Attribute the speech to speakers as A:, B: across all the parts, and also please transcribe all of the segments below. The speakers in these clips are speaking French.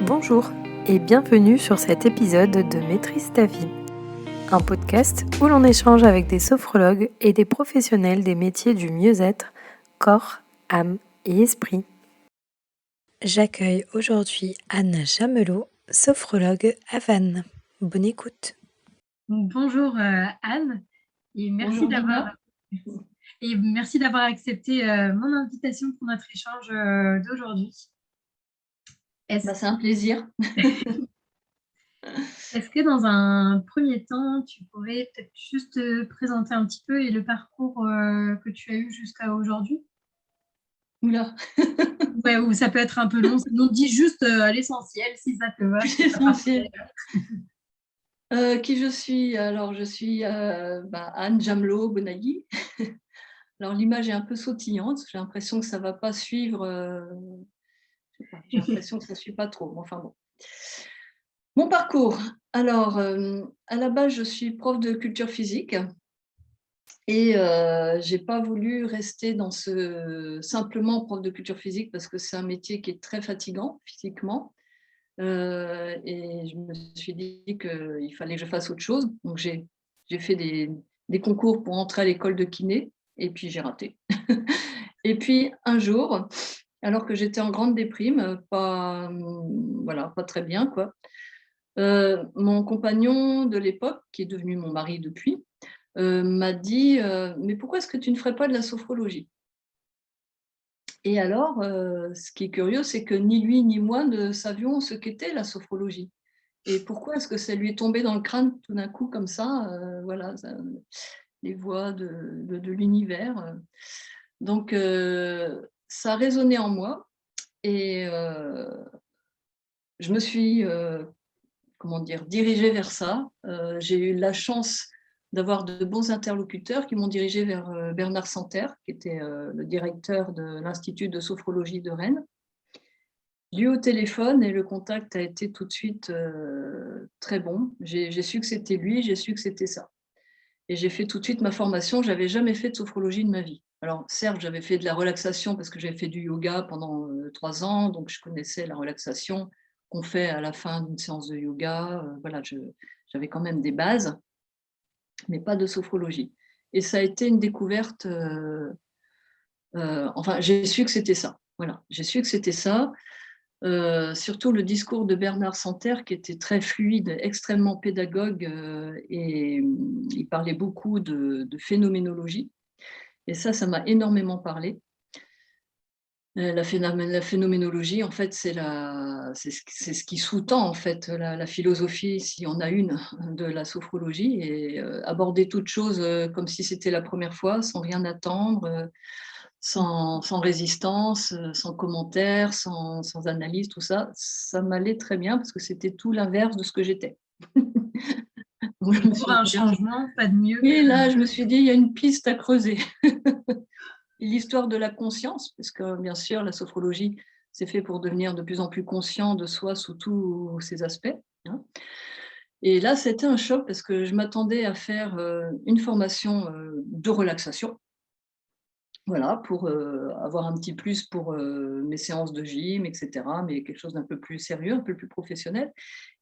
A: Bonjour et bienvenue sur cet épisode de Maîtrise ta vie, un podcast où l'on échange avec des sophrologues et des professionnels des métiers du mieux-être, corps, âme et esprit. J'accueille aujourd'hui Anne Jamelot, sophrologue à Vannes. Bonne écoute.
B: Bonjour Anne et
C: Bonjour Lina.
B: merci d'avoir accepté mon invitation pour notre échange d'aujourd'hui.
C: C'est un plaisir.
B: Est-ce que dans un premier temps, tu pourrais peut-être juste te présenter un petit peu et le parcours que tu as eu jusqu'à aujourd'hui?
C: Oula.
B: Ouais, ou ça peut être un peu long, sinon dis juste l'essentiel si ça te va.
C: L'essentiel. Qui je suis? Alors, je suis Anne Jamelot Bonaghi. Alors, l'image est un peu sautillante. J'ai l'impression que ça ne va pas suivre. J'ai l'impression que ça ne suit pas trop. Enfin bon. Mon parcours. Alors, à la base, je suis prof de culture physique. Et je n'ai pas voulu rester dans simplement prof de culture physique parce que c'est un métier qui est très fatigant physiquement. Et je me suis dit qu'il fallait que je fasse autre chose. Donc, j'ai fait des concours pour entrer à l'école de kiné et puis j'ai raté. Et puis, un jour, alors que j'étais en grande déprime, pas très bien, quoi, mon compagnon de l'époque, qui est devenu mon mari depuis, m'a dit mais pourquoi est-ce que tu ne ferais pas de la sophrologie? Et alors, ce qui est curieux, c'est que ni lui ni moi ne savions ce qu'était la sophrologie. Et pourquoi est-ce que ça lui est tombé dans le crâne tout d'un coup comme ça, les voix de l'univers. Donc, ça a résonné en moi et je me suis dirigée vers ça. J'ai eu la chance d'avoir de bons interlocuteurs qui m'ont dirigée vers Bernard Santerre, qui était le directeur de l'Institut de sophrologie de Rennes. J'ai eu au téléphone et le contact a été tout de suite très bon. J'ai su que c'était lui, j'ai su que c'était ça. Et j'ai fait tout de suite ma formation. Je n'avais jamais fait de sophrologie de ma vie. Alors certes, j'avais fait de la relaxation parce que j'avais fait du yoga pendant 3 ans, donc je connaissais la relaxation qu'on fait à la fin d'une séance de yoga. J'avais quand même des bases, mais pas de sophrologie. Et ça a été une découverte. J'ai su que c'était ça. Voilà, j'ai su que c'était ça. Surtout le discours de Bernard Santerre qui était très fluide, extrêmement pédagogue et il parlait beaucoup de phénoménologie. Et ça m'a énormément parlé. La phénoménologie, en fait, c'est ce qui sous-tend en fait la philosophie, si on a une, de la sophrologie, et aborder toute chose comme si c'était la première fois, sans rien attendre, sans résistance, sans commentaire, sans analyse, tout ça, ça m'allait très bien parce que c'était tout l'inverse de ce que j'étais.
B: Pour un changement, pas de mieux.
C: Et là, je me suis dit, il y a une piste à creuser. L'histoire de la conscience, parce que bien sûr, la sophrologie, c'est fait pour devenir de plus en plus conscient de soi sous tous ses aspects. Hein. Et là, c'était un choc parce que je m'attendais à faire une formation de relaxation. Voilà, pour avoir un petit plus pour mes séances de gym, etc., mais quelque chose d'un peu plus sérieux, un peu plus professionnel.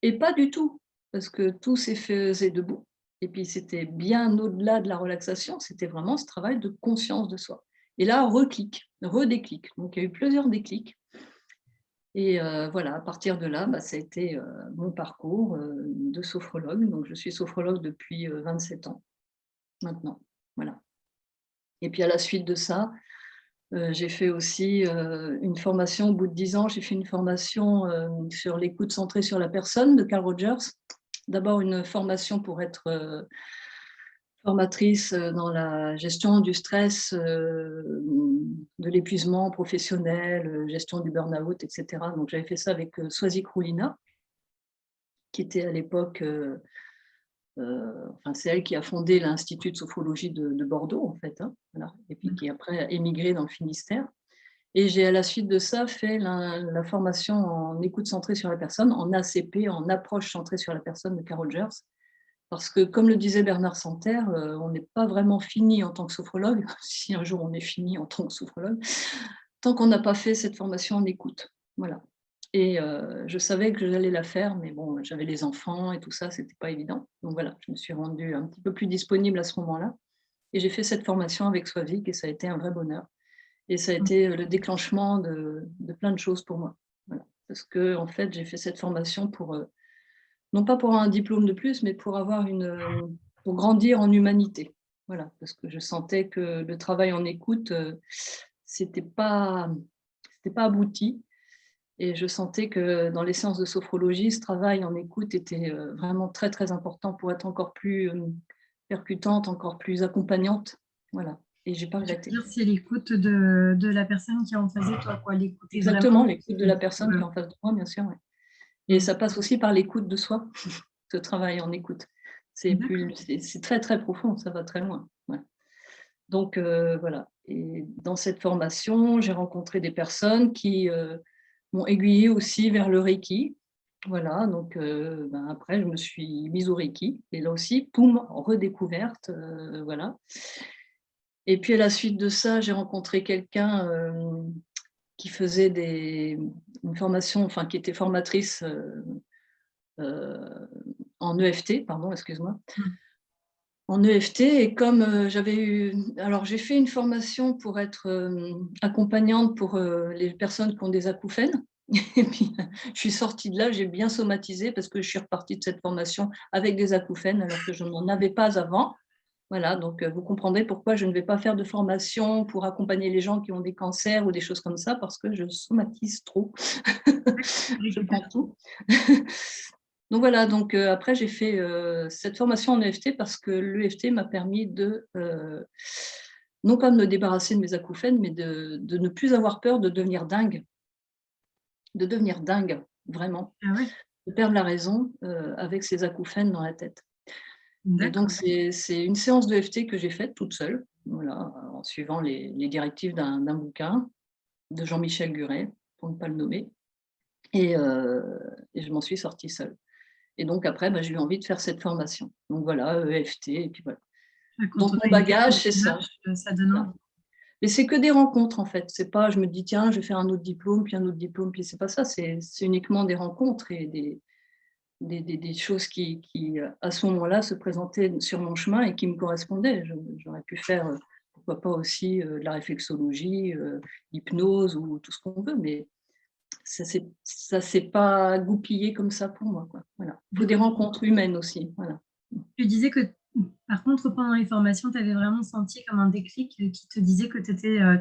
C: Et pas du tout, parce que tout s'est faisait debout. Et puis, c'était bien au-delà de la relaxation, c'était vraiment ce travail de conscience de soi. Et là, redéclic. Donc, il y a eu plusieurs déclics. Et voilà, à partir de là, ça a été mon parcours de sophrologue. Donc, je suis sophrologue depuis 27 ans maintenant. Voilà. Et puis, à la suite de ça, j'ai fait aussi une formation, au bout de 10 ans, j'ai fait une formation sur l'écoute centrée sur la personne de Carl Rogers. D'abord une formation pour être formatrice dans la gestion du stress, de l'épuisement professionnel, gestion du burn-out, etc. Donc j'avais fait ça avec Swazik Roulina, qui était à l'époque, c'est elle qui a fondé l'Institut de sophrologie de Bordeaux, en fait, hein, voilà. Et puis qui après a émigré dans le Finistère. Et j'ai à la suite de ça fait la formation en écoute centrée sur la personne, en ACP, en approche centrée sur la personne de Carl Rogers, Parce que, comme le disait Bernard Santerre, on n'est pas vraiment fini en tant que sophrologue, si un jour on est fini en tant que sophrologue, tant qu'on n'a pas fait cette formation en écoute. Voilà. Et je savais que j'allais la faire, mais bon, j'avais les enfants et tout ça, c'était pas évident. Donc voilà, je me suis rendue un petit peu plus disponible à ce moment-là et j'ai fait cette formation avec Soavic et ça a été un vrai bonheur. Et ça a été le déclenchement de plein de choses pour moi. Voilà. Parce que en fait, j'ai fait cette formation pour, non pas pour avoir un diplôme de plus, mais pour avoir pour grandir en humanité. Voilà, parce que je sentais que le travail en écoute, c'était pas abouti et je sentais que dans les séances de sophrologie, ce travail en écoute était, vraiment très, très important pour être encore plus, percutante, encore plus accompagnante. Voilà, et j'ai pas
B: Tu veux
C: regretté.
B: dire, c'est l'écoute de la personne qui est en face de toi, quoi. L'écouter
C: Exactement,
B: vraiment.
C: l'écoute de la personne qui est en face de moi, bien sûr, ouais. Et ça passe aussi par l'écoute de soi, ce travail en écoute. C'est très, très profond, ça va très loin. Ouais. Donc voilà. Et dans cette formation, j'ai rencontré des personnes qui m'ont aiguillée aussi vers le Reiki. Voilà, donc après, je me suis mise au Reiki. Et là aussi, poum, redécouverte. Voilà. Et puis à la suite de ça, j'ai rencontré quelqu'un qui faisait une formation, enfin qui était formatrice en EFT, pardon, excuse-moi, en EFT. Et comme alors j'ai fait une formation pour être accompagnante pour les personnes qui ont des acouphènes. Et puis je suis sortie de là, j'ai bien somatisé parce que je suis repartie de cette formation avec des acouphènes alors que je n'en avais pas avant. Voilà, donc vous comprendrez pourquoi je ne vais pas faire de formation pour accompagner les gens qui ont des cancers ou des choses comme ça, parce que je somatise trop. Je prends tout. Donc voilà, donc après j'ai fait cette formation en EFT parce que l'EFT m'a permis non pas de me débarrasser de mes acouphènes, mais de ne plus avoir peur de devenir dingue. De devenir dingue, vraiment.
B: Ah ouais,
C: De perdre la raison avec ces acouphènes dans la tête. Et donc,
B: d'accord.
C: c'est une séance d'EFT que j'ai faite toute seule, voilà, en suivant les directives d'un bouquin de Jean-Michel Guret, pour ne pas le nommer. Et je m'en suis sortie seule. Et donc après, j'ai eu envie de faire cette formation. Donc voilà, EFT, et puis voilà.
B: Quand
C: Donc
B: on
C: mon
B: a une
C: bagage,
B: personne
C: c'est
B: qui
C: ça.
B: match, ça donne
C: Voilà.
B: envie.
C: Mais c'est que des rencontres, en fait. C'est pas, je me dis, tiens, je vais faire un autre diplôme, puis un autre diplôme, puis c'est pas ça. C'est uniquement des rencontres et des choses qui, à ce moment-là, se présentaient sur mon chemin et qui me correspondaient. J'aurais pu faire, pourquoi pas aussi, de la réflexologie, hypnose ou tout ce qu'on veut, mais ça s'est pas goupillé comme ça pour moi, quoi. Voilà. Il faut des rencontres humaines aussi. Voilà.
B: Tu disais que, par contre, pendant les formations, tu avais vraiment senti comme un déclic qui te disait que tu étais à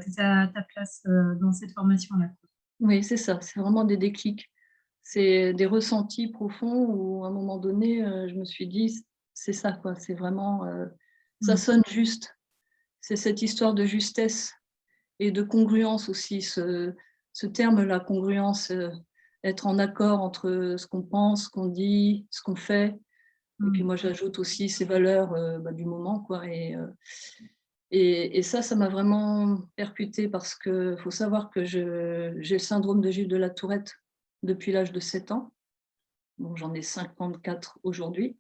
B: ta place dans cette formation-là.
C: Oui, c'est ça, c'est vraiment des déclics. C'est des ressentis profonds où, à un moment donné, je me suis dit: «C'est ça, quoi, c'est vraiment, ça sonne juste». C'est cette histoire de justesse et de congruence aussi, ce terme-là, congruence, être en accord entre ce qu'on pense, ce qu'on dit, ce qu'on fait. Et puis moi, j'ajoute aussi ces valeurs, du moment, quoi. Et ça m'a vraiment percutée parce qu'il faut savoir que j'ai le syndrome de Gilles de la Tourette depuis l'âge de 7 ans. Bon, j'en ai 54 aujourd'hui.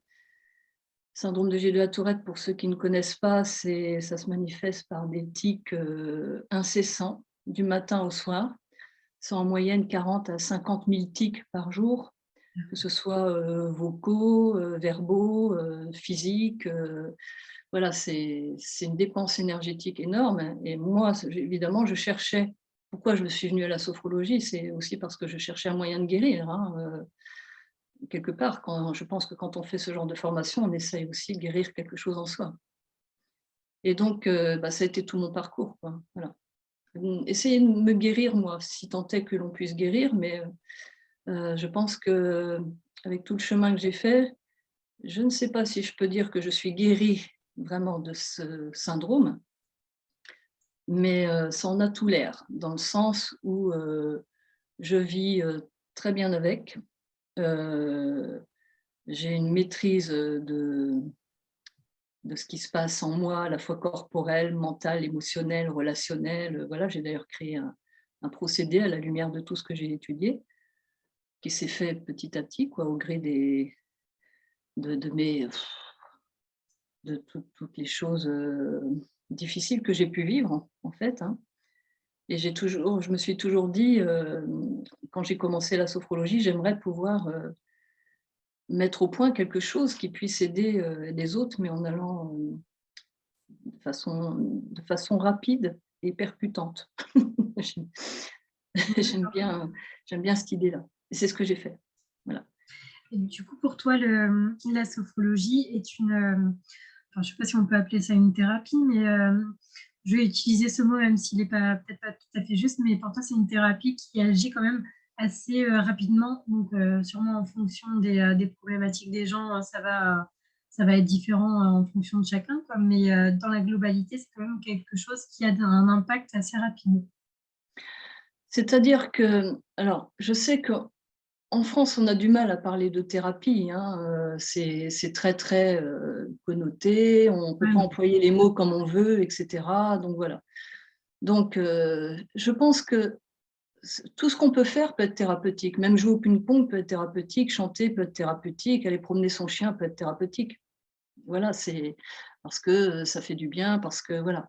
C: Syndrome de Gilles de la Tourette, pour ceux qui ne connaissent pas, ça se manifeste par des tics incessants du matin au soir. C'est en moyenne 40 à 50 000 tics par jour, que ce soit vocaux, verbaux, physiques. Voilà, c'est une dépense énergétique énorme. Et moi, évidemment, je cherchais. Pourquoi je suis venue à la sophrologie? C'est aussi parce que je cherchais un moyen de guérir. Quelque part, je pense que quand on fait ce genre de formation, on essaye aussi de guérir quelque chose en soi. Et donc, ça a été tout mon parcours, quoi. Voilà. Essayer de me guérir, moi, si tant est que l'on puisse guérir, mais je pense qu'avec tout le chemin que j'ai fait, je ne sais pas si je peux dire que je suis guérie vraiment de ce syndrome, mais ça en a tout l'air, dans le sens où je vis très bien avec. J'ai une maîtrise de ce qui se passe en moi, à la fois corporel, mental, émotionnel, relationnel. Voilà, j'ai d'ailleurs créé un procédé à la lumière de tout ce que j'ai étudié, qui s'est fait petit à petit, quoi, au gré de mes toutes les choses difficiles que j'ai pu vivre, en fait, hein. Et je me suis toujours dit, quand j'ai commencé la sophrologie, j'aimerais pouvoir mettre au point quelque chose qui puisse aider les autres, mais en allant de façon rapide et percutante. J'aime j'aime
B: D'accord.
C: bien, j'aime bien cette idée-là. Et c'est ce que j'ai fait. Voilà.
B: Et du coup, pour toi, la sophrologie est enfin, je ne sais pas si on peut appeler ça une thérapie, mais je vais utiliser ce mot même s'il n'est peut-être pas tout à fait juste, mais pour toi, c'est une thérapie qui agit quand même assez rapidement. Donc, sûrement en fonction des problématiques des gens, ça va être différent en fonction de chacun, quoi. Mais dans la globalité, c'est quand même quelque chose qui a un impact assez rapide.
C: C'est-à-dire que, alors, je sais qu'en France, on a du mal à parler de thérapie, hein, c'est très, très connoté, on ne peut pas
B: Ouais.
C: employer les mots comme on veut, etc. Donc voilà. Donc, je pense que tout ce qu'on peut faire peut être thérapeutique. Même jouer au ping-pong peut être thérapeutique, chanter peut être thérapeutique, aller promener son chien peut être thérapeutique. Voilà, c'est parce que ça fait du bien, parce que voilà.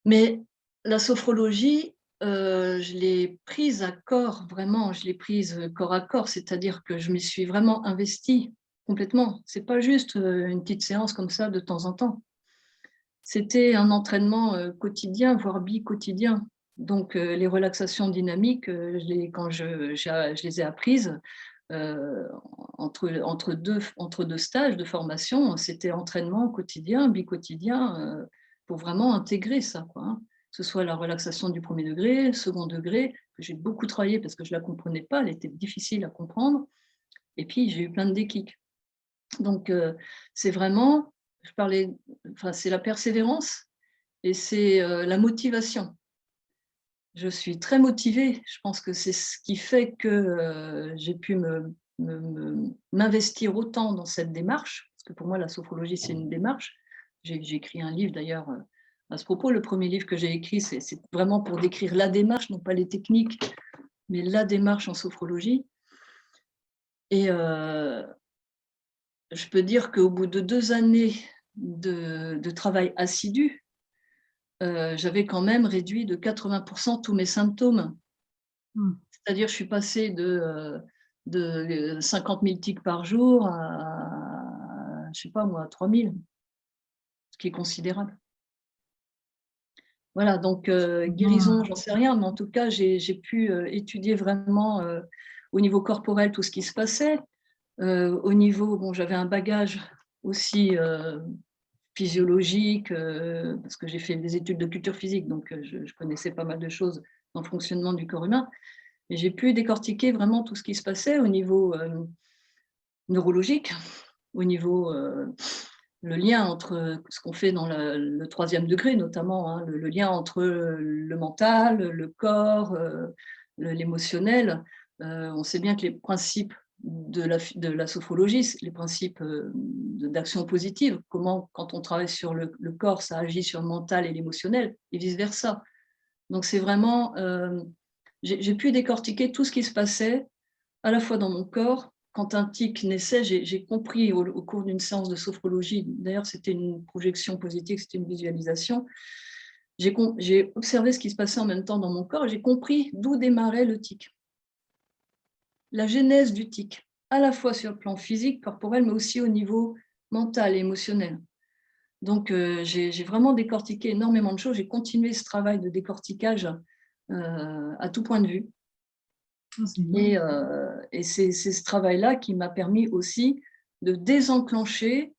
C: Mais la sophrologie, je l'ai prise à corps, vraiment, je l'ai prise corps à corps, c'est-à-dire que je m'y suis vraiment investie complètement. C'est pas juste une petite séance comme ça de temps en temps. C'était un entraînement quotidien, voire bi-quotidien. Donc, les relaxations dynamiques, quand je les ai apprises entre deux stages de formation, c'était entraînement quotidien, bi-quotidien, pour vraiment intégrer ça, quoi, hein. Que ce soit la relaxation du premier degré, second degré, que j'ai beaucoup travaillé parce que je ne la comprenais pas, elle était difficile à comprendre. Et puis, j'ai eu plein de déclics. Donc, c'est vraiment, c'est la persévérance et c'est la motivation. Je suis très motivée. Je pense que c'est ce qui fait que j'ai pu m'investir autant dans cette démarche, parce que pour moi, la sophrologie, c'est une démarche. J'ai écrit un livre d'ailleurs à ce propos. Le premier livre que j'ai écrit, c'est vraiment pour décrire la démarche, non pas les techniques, mais la démarche en sophrologie. Et je peux dire qu'au bout de 2 années de travail assidu, j'avais quand même réduit de 80% tous mes symptômes.
B: Mmh.
C: C'est-à-dire, je suis passée de 50 000 tics par jour à, je sais pas moi, 3 000, ce qui est considérable. Voilà, donc guérison, j'en sais rien, mais en tout cas, j'ai pu étudier vraiment au niveau corporel tout ce qui se passait. Au niveau, bon, j'avais un bagage aussi physiologique, parce que j'ai fait des études de culture physique, donc je connaissais pas mal de choses dans le fonctionnement du corps humain. Et j'ai pu décortiquer vraiment tout ce qui se passait au niveau neurologique, au niveau le lien entre ce qu'on fait dans le troisième degré notamment, hein, le lien entre le mental, le corps, l'émotionnel. On sait bien que les principes de la sophrologie, les principes d'action positive, comment quand on travaille sur le corps, ça agit sur le mental et l'émotionnel, et vice-versa. Donc c'est vraiment, j'ai pu décortiquer tout ce qui se passait, à la fois dans mon corps. Quand un tic naissait, j'ai compris au cours d'une séance de sophrologie, d'ailleurs c'était une projection positive, c'était une visualisation, j'ai observé ce qui se passait en même temps dans mon corps et j'ai compris d'où démarrait le tic. La genèse du tic, à la fois sur le plan physique, corporel, mais aussi au niveau mental et émotionnel. Donc j'ai vraiment décortiqué énormément de choses, j'ai continué ce travail de décortiquage à tout point de vue.
B: Ah, c'est bien.
C: Et c'est ce travail-là qui m'a permis aussi de désenclencher,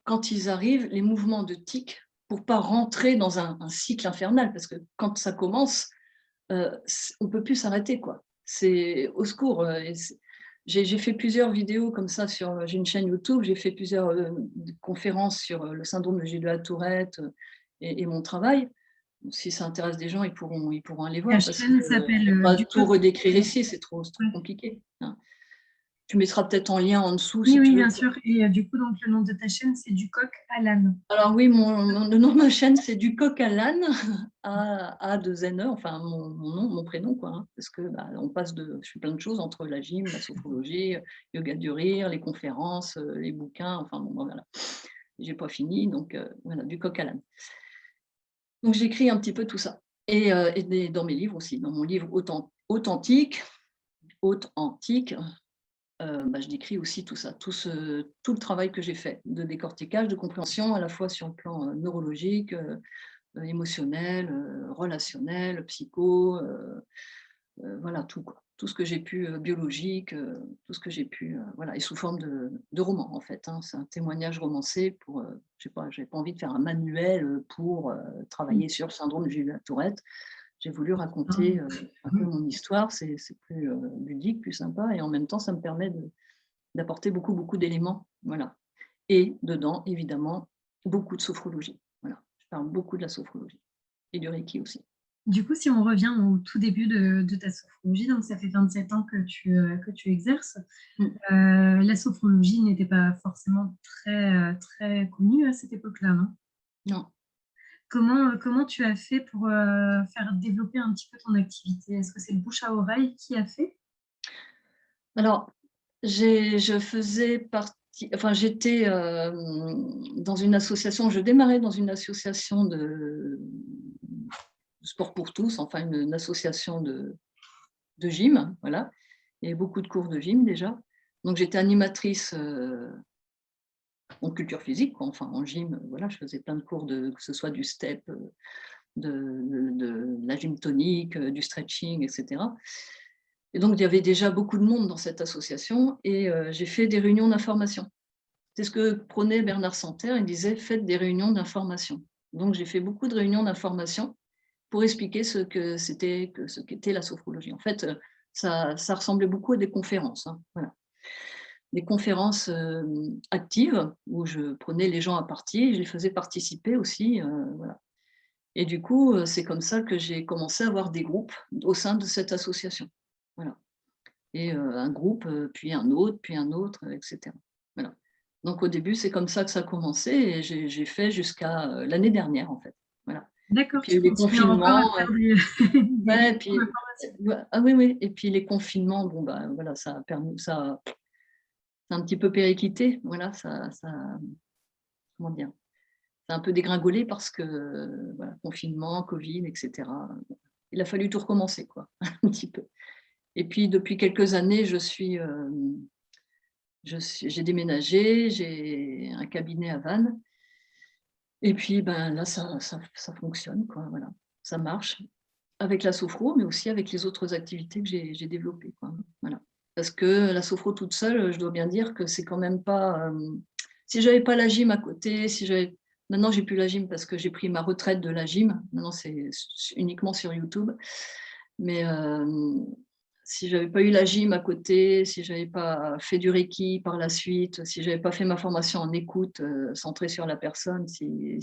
C: quand ils arrivent, les mouvements de tic pour ne pas rentrer dans un cycle infernal. Parce que quand ça commence, on ne peut plus s'arrêter, quoi. C'est au secours. J'ai fait plusieurs vidéos comme ça, j'ai une chaîne YouTube, j'ai fait plusieurs conférences sur le syndrome de Gilles de la Tourette et mon travail. Si ça intéresse des gens, ils pourront aller
B: La
C: voir parce que
B: chaîne
C: je ne
B: s'appelle
C: vais pas
B: Du
C: tout
B: coq.
C: redécrire ici, c'est trop
B: Ouais.
C: compliqué, hein. Tu mettras peut-être en lien en dessous
B: Oui,
C: si tu
B: oui,
C: veux.
B: bien sûr. Et du coup, donc le nom de ta chaîne, c'est Du coq à l'âne.
C: Alors oui, le nom de ma chaîne, c'est Du coq à l'âne, A2NE, enfin mon nom, mon prénom, quoi, hein, parce que on passe je fais plein de choses entre la gym, la sophrologie, yoga du rire, les conférences, les bouquins, enfin bon, voilà. j'ai pas fini, donc voilà, du coq à l'âne. Donc j'écris un petit peu tout ça et dans mes livres aussi, dans mon livre authentique, je décris aussi tout ça, tout le travail que j'ai fait de décortiquage, de compréhension, à la fois sur le plan neurologique, émotionnel, relationnel, psycho, voilà tout quoi. Tout ce que j'ai pu, biologique, tout ce que j'ai pu, voilà, et sous forme de roman en fait, hein. C'est un témoignage romancé pour, je sais pas, j'avais pas envie de faire un manuel, pour, travailler sur le syndrome de Gilles-Tourette. J'ai voulu raconter, un peu mon histoire, c'est plus, ludique, plus sympa et en même temps ça me permet d'apporter beaucoup d'éléments, voilà. Et dedans, évidemment, beaucoup de sophrologie, voilà. Je parle beaucoup de la sophrologie et du reiki aussi.
B: Du coup, si on revient au tout début de ta sophrologie, donc ça fait 27 ans que tu exerces.
C: Mmh.
B: La sophrologie n'était pas forcément très connue à cette époque-là, non?
C: Non.
B: Comment tu as fait pour, faire développer un petit peu ton activité? Est-ce que c'est le bouche à oreille qui a fait?
C: Alors, je faisais partie enfin j'étais, dans une association, je démarrais dans une association de sport pour tous, enfin une association de gym, voilà. Il y avait beaucoup de cours de gym déjà. Donc j'étais animatrice, en culture physique quoi, enfin en gym, voilà, je faisais plein de cours que ce soit du step, de la gym tonique, du stretching et cetera. Et donc il y avait déjà beaucoup de monde dans cette association et j'ai fait des réunions d'information. C'est ce que prônait Bernard Santerre, il disait: «Faites des réunions d'information». Donc j'ai fait beaucoup de réunions d'information pour expliquer ce qu'était la sophrologie. En fait, ça ressemblait beaucoup à des conférences, hein, voilà. Des conférences, actives où je prenais les gens à partie et je les faisais participer aussi, voilà. Et du coup, c'est comme ça que j'ai commencé à avoir des groupes au sein de cette association. Voilà. Et un groupe, puis un autre, et cetera. Voilà. Donc au début, c'est comme ça que ça a commencé et j'ai fait jusqu'à, l'année dernière, en fait. Voilà. Et
B: D'accord,
C: puis il y
B: tu
C: a eu les
B: continues encore à
C: confinements,
B: faire des des
C: ouais,
B: réunions
C: puis
B: d'information?
C: ouais, ah oui, oui, et puis les confinements, bon, bah, voilà, ça a un petit peu périclité, voilà, comment dire? Ça a un peu dégringolé parce que, voilà, confinement, covid et cetera. Il a fallu tout recommencer, quoi, un petit peu. Et puis depuis quelques années, j'ai déménagé, j'ai un cabinet à Vannes et puis, ben, là, ça fonctionne, quoi, voilà. Ça marche avec la sophro, mais aussi avec les autres activités que j'ai développées, quoi, voilà. Parce que la sophro toute seule, je dois bien dire que c'est quand même pas, si j'avais pas la gym à côté, si j'avais maintenant j'ai plus la gym parce que j'ai pris ma retraite de la gym. Maintenant c'est uniquement sur YouTube. Mais si j'avais pas eu la gym à côté, si j'avais pas fait du reiki par la suite, si j'avais pas fait ma formation en écoute, centrée sur la personne, si,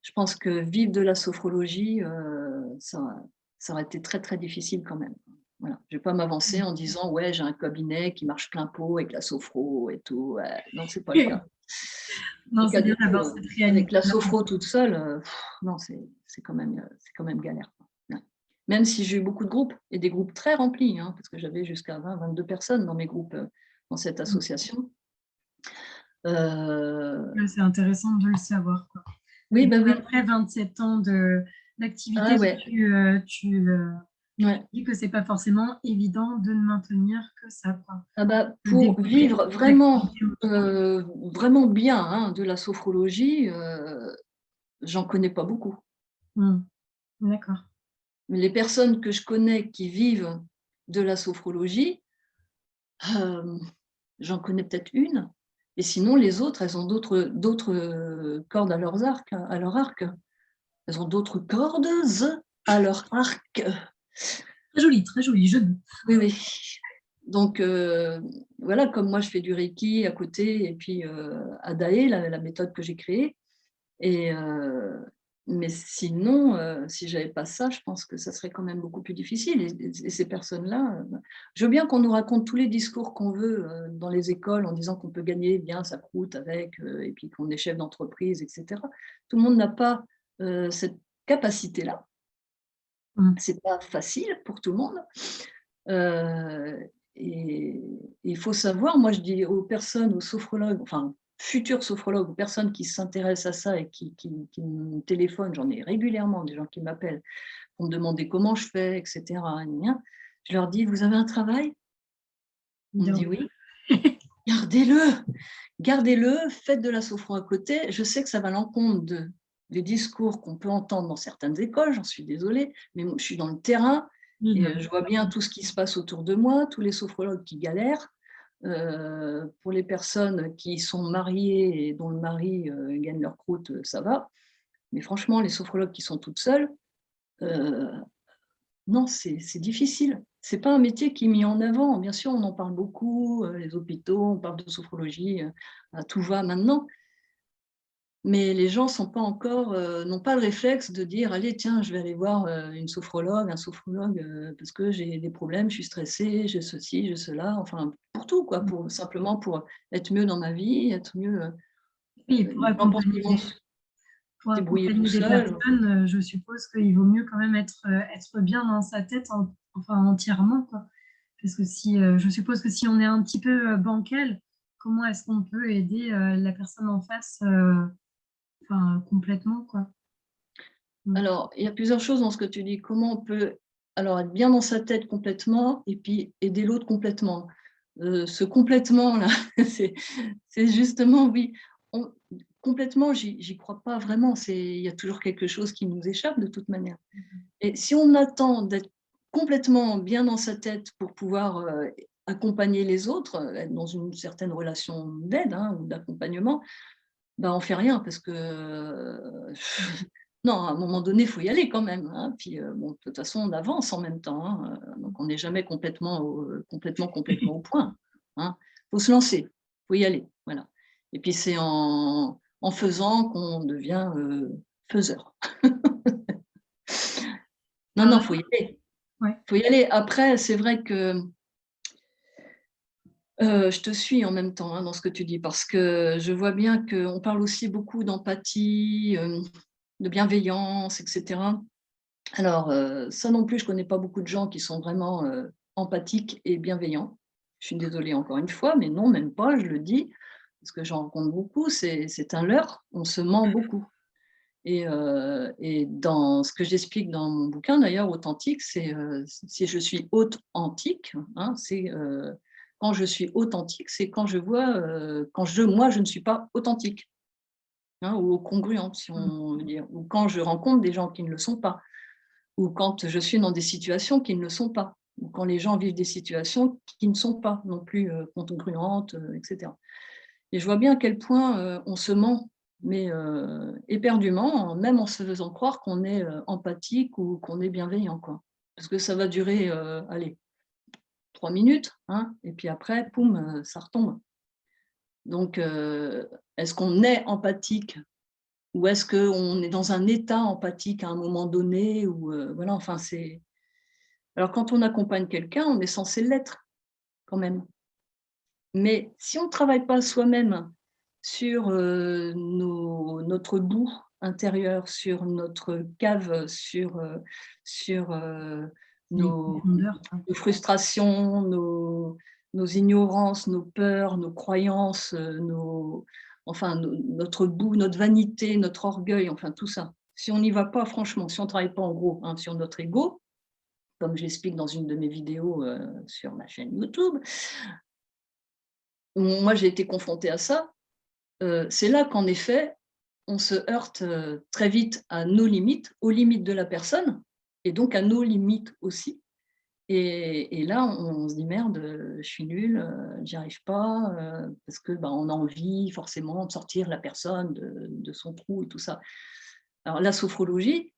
C: je pense que vivre de la sophrologie, ça aurait été très, très difficile quand même. Voilà. Je vais pas m'avancer en disant: «Ouais, j'ai un cabinet qui marche plein pot avec la sophro et tout», non, c'est pas le cas.
B: Non,
C: Le
B: c'est
C: cas du
B: bien
C: tout,
B: d'avoir cette
C: avec la
B: réalité-là.
C: sophro toute seule, non, c'est quand même galère, quoi. Ouais. Même si j'ai eu beaucoup de groupes et des groupes très remplis, hein, parce que j'avais jusqu'à 20-22 personnes dans mes groupes, dans cette
B: Mmh.
C: association. Heu,
B: Ouais, c'est intéressant de le savoir, quoi.
C: oui,
B: Et
C: bah,
B: même
C: oui.
B: après 27 ans d'activité,
C: Ah ouais,
B: tu dis que c'est pas forcément évident de ne maintenir que ça, quoi.
C: ah bah,
B: De
C: pour
B: développer
C: vivre
B: des activités
C: vraiment bien, hein, de la sophrologie, j'en connais pas beaucoup.
B: mmh, d'accord.
C: Les personnes que je connais qui vivent de la sophrologie, hem, j'en connais peut-être une et sinon les autres, elles ont d'autres, cordes à leur arc. Elles ont d'autres cordes à leur arc.
B: Très joli jeu de mots.
C: Oui, oui. Donc voilà, comme moi je fais du reiki à côté et puis, Adaé, la méthode que j'ai créée et mais sinon, si j'avais pas ça, je pense que ça serait quand même beaucoup plus difficile et ces personnes-là, je veux bien qu'on nous raconte tous les discours qu'on veut, dans les écoles en disant qu'on peut gagner bien sa croûte avec, et puis qu'on est chef d'entreprise et cetera. Tout le monde n'a pas, cette capacité-là.
B: Mmh.
C: C'est pas facile pour tout le monde. Et il faut savoir, moi je dis aux personnes, aux sophrologues, enfin futurs sophrologues ou personnes qui s'intéressent à ça et qui me téléphonent, j'en ai régulièrement des gens qui m'appellent pour me demander comment je fais, etc. Je leur dis, vous avez un travail? On me dit oui. Gardez-le, faites de la sophro à côté. Je sais que ça va à l'encontre des discours qu'on peut entendre dans certaines écoles, j'en suis désolée, mais moi, je suis dans le terrain et je vois bien tout ce qui se passe autour de moi, tous les sophrologues qui galèrent. Pour les personnes qui sont mariées et dont le mari gagne leur croûte, ça va. Mais franchement, les sophrologues qui sont toutes seules, non, c'est difficile. Ce n'est pas un métier qui est mis en avant. Bien sûr, on en parle beaucoup, les hôpitaux, on parle de sophrologie, à tout va maintenant. Mais les gens sont pas encore, n'ont pas le réflexe de dire: «Allez, tiens, je vais aller voir une sophrologue, un sophrologue, parce que j'ai des problèmes, je suis stressée, j'ai ceci, j'ai cela», enfin, pour tout, quoi, simplement pour être mieux dans ma vie, être mieux,
B: Oui, pour
C: les gens pensent qu'ils vont se débrouiller tout
B: accompagner des
C: seuls.
B: personnes, je suppose qu'il vaut mieux quand même être bien dans sa tête, enfin entièrement, quoi. Parce que je suppose que si on est un petit peu bancal, comment est-ce qu'on peut aider la personne en face, enfin complètement, quoi.
C: Alors, il y a plusieurs choses dans ce que tu dis. Comment on peut alors être bien dans sa tête complètement et puis aider l'autre complètement? Ce complètement-là, c'est justement oui, on complètement, j'y crois pas vraiment. Il y a toujours quelque chose qui nous échappe de toute manière. Et si on attend d'être complètement bien dans sa tête pour pouvoir, accompagner les autres, être dans une certaine relation d'aide, hein, ou d'accompagnement, ben, on fait rien parce que, non, à un moment donné, il faut y aller quand même, hein. Puis, bon, de toute façon, on avance en même temps, hein, donc on n'est jamais complètement au point, hein. Faut se lancer, faut y aller, voilà. Et puis c'est en faisant qu'on devient, faiseur. Non,
B: Alors
C: non,
B: là,
C: faut y aller,
B: ouais.
C: faut y aller. Après, c'est vrai que, je te suis en même temps, hein, dans ce que tu dis parce que je vois bien qu'on parle aussi beaucoup d'empathie, de bienveillance et cetera. Alors, ça non plus, je connais pas beaucoup de gens qui sont vraiment, empathiques et bienveillants. Je suis désolée encore une fois, mais non, même pas, je le dis, parce que j'en rencontre beaucoup, c'est un leurre, on se ment beaucoup et dans ce que j'explique dans mon bouquin d'ailleurs, Authentique, c'est, si je suis authentique, hein, c'est, quand je suis authentique, c'est quand je vois, moi, je ne suis pas authentique, hein, ou congruente, si on veut dire, ou quand je rencontre des gens qui ne le sont pas. Ou quand je suis dans des situations qui ne le sont pas, ou quand les gens vivent des situations qui ne sont pas non plus, congruentes, et cetera. Et je vois bien à quel point, on se ment, mais éperdument, même en se faisant croire qu'on est, empathique ou qu'on est bienveillant, quoi. Parce que ça va durer, allez, 3 minutes, hein, et puis après, poum, ça retombe. Donc est-ce qu'on est empathique ou est-ce qu'on est dans un état empathique à un moment donné ou voilà, enfin, c'est alors quand on accompagne quelqu'un, on est censé l'être quand même. Mais si on ne travaille pas soi-même sur, notre bout intérieur, sur notre cave, sur,
B: Les
C: nos
B: profondeurs, quoi.
C: nos frustrations, nos ignorances, nos peurs, nos croyances, notre bout, notre vanité, notre orgueil, enfin tout ça. Si on n'y va pas franchement, si on ne travaille pas en gros, hein, sur notre ego, comme je l'explique dans une de mes vidéos, sur ma chaîne YouTube. Moi, j'ai été confrontée à ça. C'est là qu'en effet, on se heurte, très vite à nos limites, aux limites de la personne et donc à nos limites aussi et là, on se dit: «Merde, je suis nulle, j'y arrive pas», parce que, bah, on a envie forcément de sortir la personne de son trou et tout ça. Alors la sophrologie,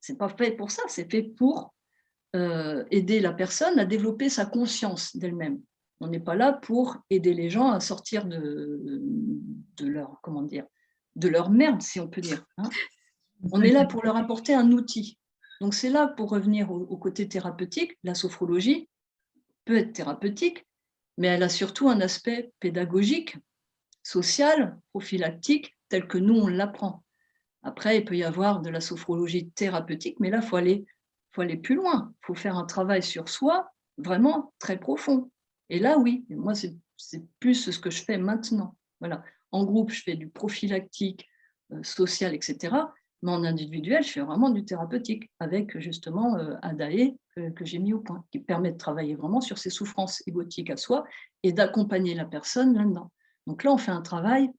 C: c'est pas fait pour ça, c'est fait pour aider la personne à développer sa conscience d'elle-même. On n'est pas là pour aider les gens à sortir de leur, comment dire, de leur merde, si on peut dire, hein.
B: C'est
C: On
B: ça
C: est là
B: qui
C: pour leur apporter un outil. Donc c'est là pour revenir au côté thérapeutique. La sophrologie peut être thérapeutique, mais elle a surtout un aspect pédagogique, social, prophylactique, tel que nous on l'apprend. Après, il peut y avoir de la sophrologie thérapeutique, mais là, faut aller plus loin. Il faut faire un travail sur soi, vraiment très profond. Et là, oui, moi, c'est plus ce que je fais maintenant. Voilà. En groupe, je fais du prophylactique, social, etc. Mais en individuel, je fais vraiment du thérapeutique avec justement Adaé que j'ai mis au point, qui permet de travailler vraiment sur ses souffrances égotiques à soi et d'accompagner la personne là-dedans. Donc là, on fait un travail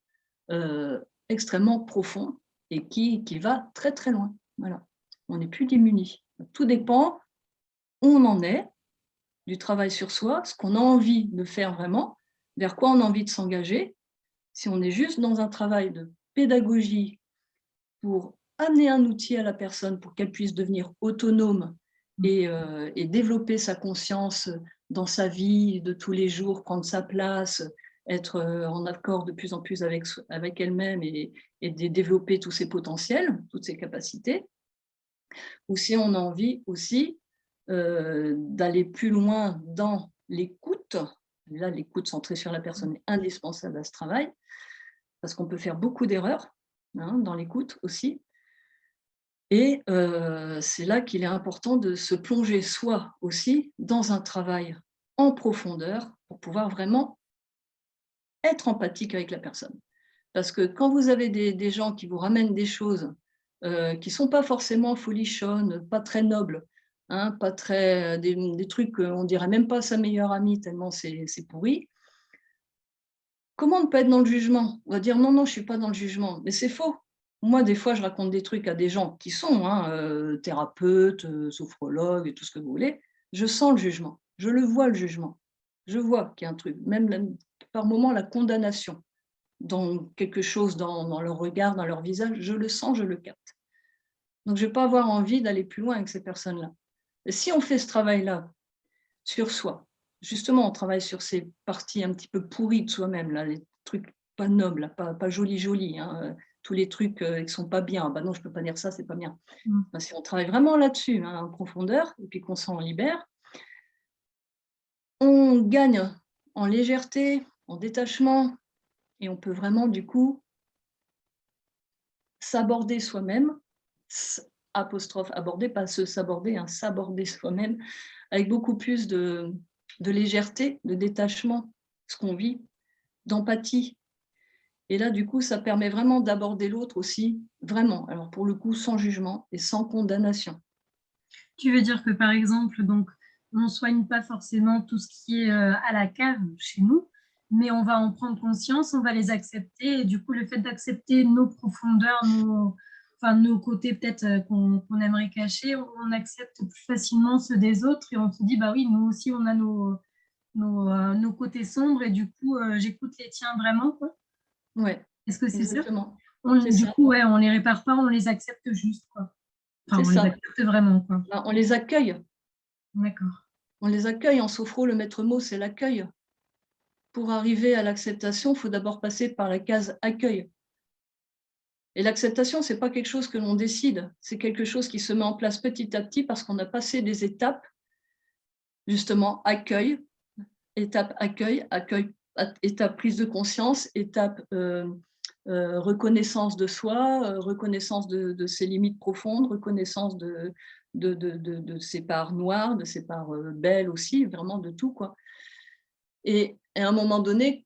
C: extrêmement profond et qui va très très loin. Voilà. On n'est plus démunis. Tout dépend où on en est, du travail sur soi, ce qu'on a envie de faire vraiment, vers quoi on a envie de s'engager. Si on est juste dans un travail de pédagogie pour amener un outil à la personne pour qu'elle puisse devenir autonome et développer sa conscience dans sa vie de tous les jours, prendre sa place, être en accord de plus en plus avec elle-même et de développer tous ses potentiels, toutes ses capacités, ou si on a envie aussi d'aller plus loin dans l'écoute. Là, l'écoute centrée sur la personne est indispensable à ce travail, parce qu'on peut faire beaucoup d'erreurs dans l'écoute aussi. Et c'est là qu'il est important de se plonger soi aussi dans un travail en profondeur pour pouvoir vraiment être empathique avec la personne. Parce que quand vous avez des gens qui vous ramènent des choses qui ne sont pas forcément folichonnes, pas très nobles, pas très, des trucs qu'on ne dirait même pas sa meilleure amie tellement c'est pourri, comment ne pas être dans le jugement? On va dire non, non, je ne suis pas dans le jugement. Mais c'est faux. Moi, des fois, je raconte des trucs à des gens qui sont thérapeutes, sophrologues et tout ce que vous voulez. Je sens le jugement. Je le vois, le jugement. Je vois qu'il y a un truc, même par moments la condamnation dans quelque chose, dans leur regard, dans leur visage. Je le sens, je le capte. Donc, je ne vais pas avoir envie d'aller plus loin avec ces personnes-là. Et si on fait ce travail-là sur soi, justement, on travaille sur ces parties un petit peu pourries de soi-même, là, les trucs pas nobles, là, pas jolis, tous les trucs qui ne sont pas bien. Bah non, je ne peux pas dire ça, c'est pas bien. Ben, si on travaille vraiment là-dessus, en profondeur, et puis qu'on s'en libère, on gagne en légèreté, en détachement, et on peut vraiment, du coup, s'aborder soi-même, apostrophe aborder, pas se s'aborder, s'aborder soi-même, avec beaucoup plus de légèreté, de détachement, ce qu'on vit, d'empathie. Et là, du coup, ça permet vraiment d'aborder l'autre aussi, vraiment. Alors, pour le coup, sans jugement et sans condamnation.
B: Tu veux dire que, par exemple, donc, on ne soigne pas forcément tout ce qui est à la cave chez nous, mais on va en prendre conscience, on va les accepter. Et du coup, le fait d'accepter nos profondeurs, nos côtés peut-être qu'on aimerait cacher, on accepte plus facilement ceux des autres et on se dit, bah oui, nous aussi, on a nos côtés sombres et du coup, j'écoute les tiens vraiment, quoi.
C: Ouais,
B: Est-ce que c'est ça?
C: exactement.
B: Du coup, ouais, on ne les répare pas, on les accepte juste, quoi. Enfin,
C: C'est
B: on les
C: ça.
B: accepte vraiment, quoi.
C: Ben, on les accueille.
B: D'accord.
C: On les accueille. En sophro, le maître mot, c'est l'accueil. Pour arriver à l'acceptation, il faut d'abord passer par la case accueil. Et l'acceptation, ce n'est pas quelque chose que l'on décide, c'est quelque chose qui se met en place petit à petit parce qu'on a passé des étapes, justement, accueil, étape accueil, étape prise de conscience, étape reconnaissance de soi, reconnaissance de ses limites profondes, reconnaissance de ses parts noires, de ses parts belles aussi, vraiment de tout, quoi. Et à un moment donné,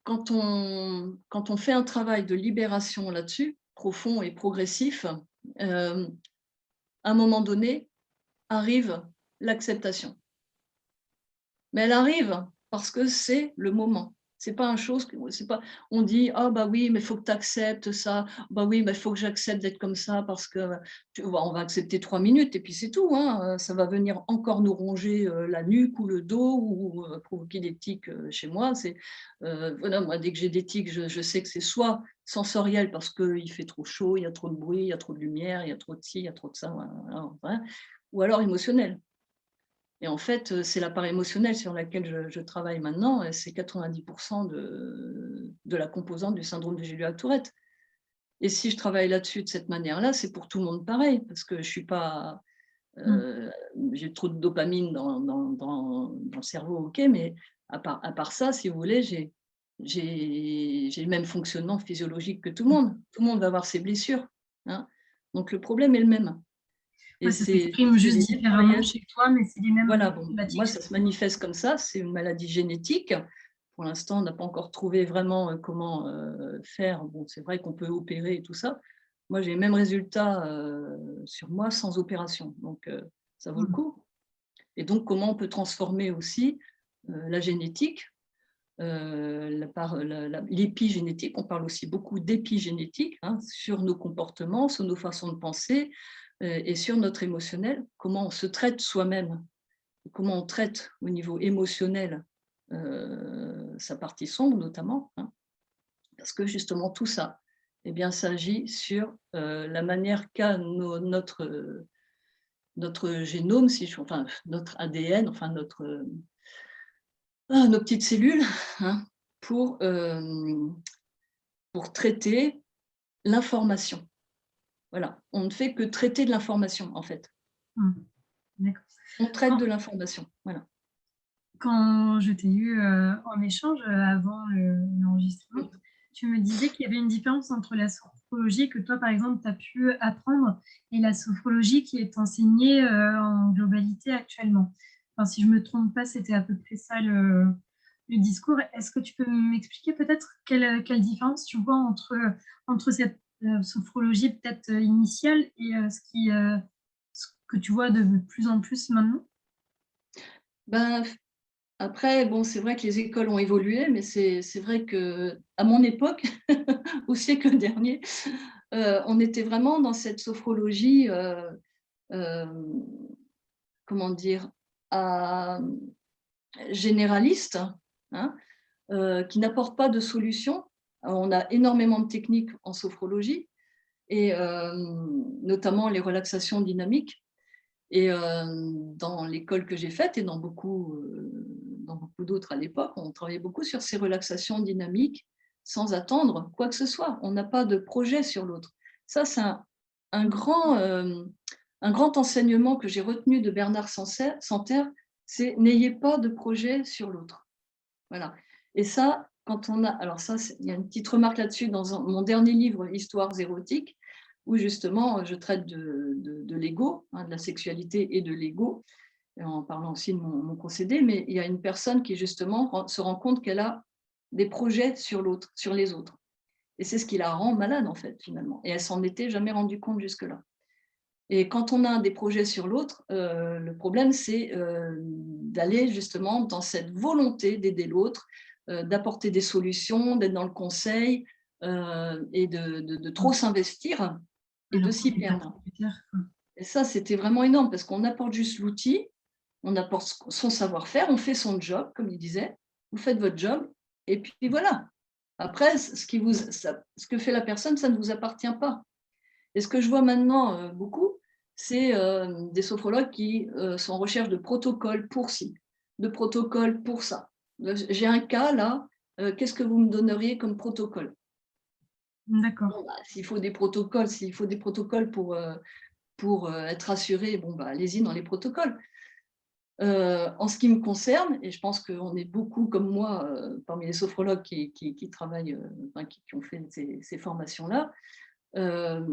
C: quand on fait un travail de libération là-dessus, profond et progressif, à un moment donné, arrive l'acceptation. Mais elle arrive parce que c'est le moment. C'est pas on dit ah bah oui mais il faut que tu acceptes ça, bah oui mais il faut que j'accepte d'être comme ça parce que on va accepter 3 minutes et puis c'est tout, ça va venir encore nous ronger la nuque ou le dos ou provoquer des tics chez moi. Voilà, moi dès que j'ai des tics je sais que c'est soit sensoriel parce qu'il fait trop chaud, il y a trop de bruit, il y a trop de lumière, il y a trop de ci, il y a trop de ça, voilà. Ou alors émotionnel. Et en fait, c'est la part émotionnelle sur laquelle je travaille maintenant, et c'est 90% de la composante du syndrome de Gilliac-Tourette. Et si je travaille là-dessus de cette manière-là, c'est pour tout le monde pareil, parce que je suis pas, j'ai trop de dopamine dans le cerveau, ok, mais à part ça, si vous voulez, j'ai le même fonctionnement physiologique que tout le monde. Tout le monde va avoir ses blessures. Donc le problème est le même.
B: Ouais, ça s'exprime juste différemment chez toi, mais c'est les mêmes
C: voilà, bon,
B: problématiques
C: moi,
B: chez
C: ça se manifeste comme ça, c'est une maladie génétique pour l'instant, on n'a pas encore trouvé vraiment comment faire. Bon, c'est vrai qu'on peut opérer et tout ça. Moi, j'ai les mêmes résultats sur moi sans opération. Donc, ça vaut le
B: Mhm.
C: coup. Et donc, comment on peut transformer aussi la génétique, l'épigénétique. On parle aussi beaucoup d'épigénétique, hein, sur nos comportements, sur nos façons de penser et sur notre émotionnel. Comment on se traite soi-même, comment on traite au niveau émotionnel sa partie sombre notamment, hein, parce que justement tout ça, eh bien, ça agit sur la manière qu'a notre génome, enfin notre ADN, enfin nos petites cellules, hein, pour, pour traiter l'information. Voilà, on ne fait que traiter de l'information en fait.
B: Mhm. D'accord.
C: On traite
B: Quand,
C: de l'information, voilà.
B: quand je t'ai eu en échange avant l'enregistrement, tu me disais qu'il y avait une différence entre la sophrologie que toi, par exemple, tu as pu apprendre et la sophrologie qui est enseignée en globalité actuellement. Enfin, si je ne me trompe pas, c'était à peu près ça le discours. Est-ce que tu peux m'expliquer peut-être quelle différence tu vois entre cette sophrologie peut-être initiale et ce que tu vois de plus en plus maintenant?
C: Ben, après, bon, c'est vrai que les écoles ont évolué, mais c'est vrai qu'à mon époque, au siècle dernier, on était vraiment dans cette sophrologie, comment dire, à généraliste, hein, qui n'apporte pas de solution. On a énormément de techniques en sophrologie, et notamment les relaxations dynamiques. Et dans l'école que j'ai faite et dans beaucoup d'autres à l'époque, on travaillait beaucoup sur ces relaxations dynamiques sans attendre quoi que ce soit. On n'a pas de projet sur l'autre. Ça, c'est un grand enseignement que j'ai retenu de Bernard Santerre, c'est n'ayez pas de projet sur l'autre. Voilà. Et ça, quand on a… Alors ça, il y a une petite remarque là-dessus dans mon dernier livre, Histoires érotiques, où justement je traite de l'ego, hein, de la sexualité et de l'ego, en parlant aussi de mon procédé, mais il y a une personne qui justement se rend compte qu'elle a des projets sur l'autre, sur les autres. Et c'est ce qui la rend malade en fait, finalement. Et elle s'en était jamais rendue compte jusque-là. Et quand on a des projets sur l'autre, le problème, c'est d'aller justement dans cette volonté d'aider l'autre, d'apporter des solutions, d'être dans le conseil et de trop s'investir et de
B: Alors qu'on
C: s'y
B: n'est pas
C: perdre.
B: tributaire, quoi.
C: Et ça, c'était vraiment énorme parce qu'on apporte juste l'outil, on apporte son savoir-faire, on fait son job, comme il disait, vous faites votre job, et puis voilà. Après, ce que fait la personne, ça ne vous appartient pas. Et ce que je vois maintenant beaucoup, c'est des sophrologues qui sont en recherche de protocoles pour ci, de protocoles pour ça. J'ai un cas là, qu'est-ce que vous me donneriez comme protocole?
B: D'accord.
C: Bon, bah, s'il faut des protocoles pour être rassuré, bon, bah, allez-y dans les protocoles. En ce qui me concerne, et je pense qu'on est beaucoup comme moi parmi les sophrologues qui travaillent, enfin, qui ont fait ces formations-là, euh,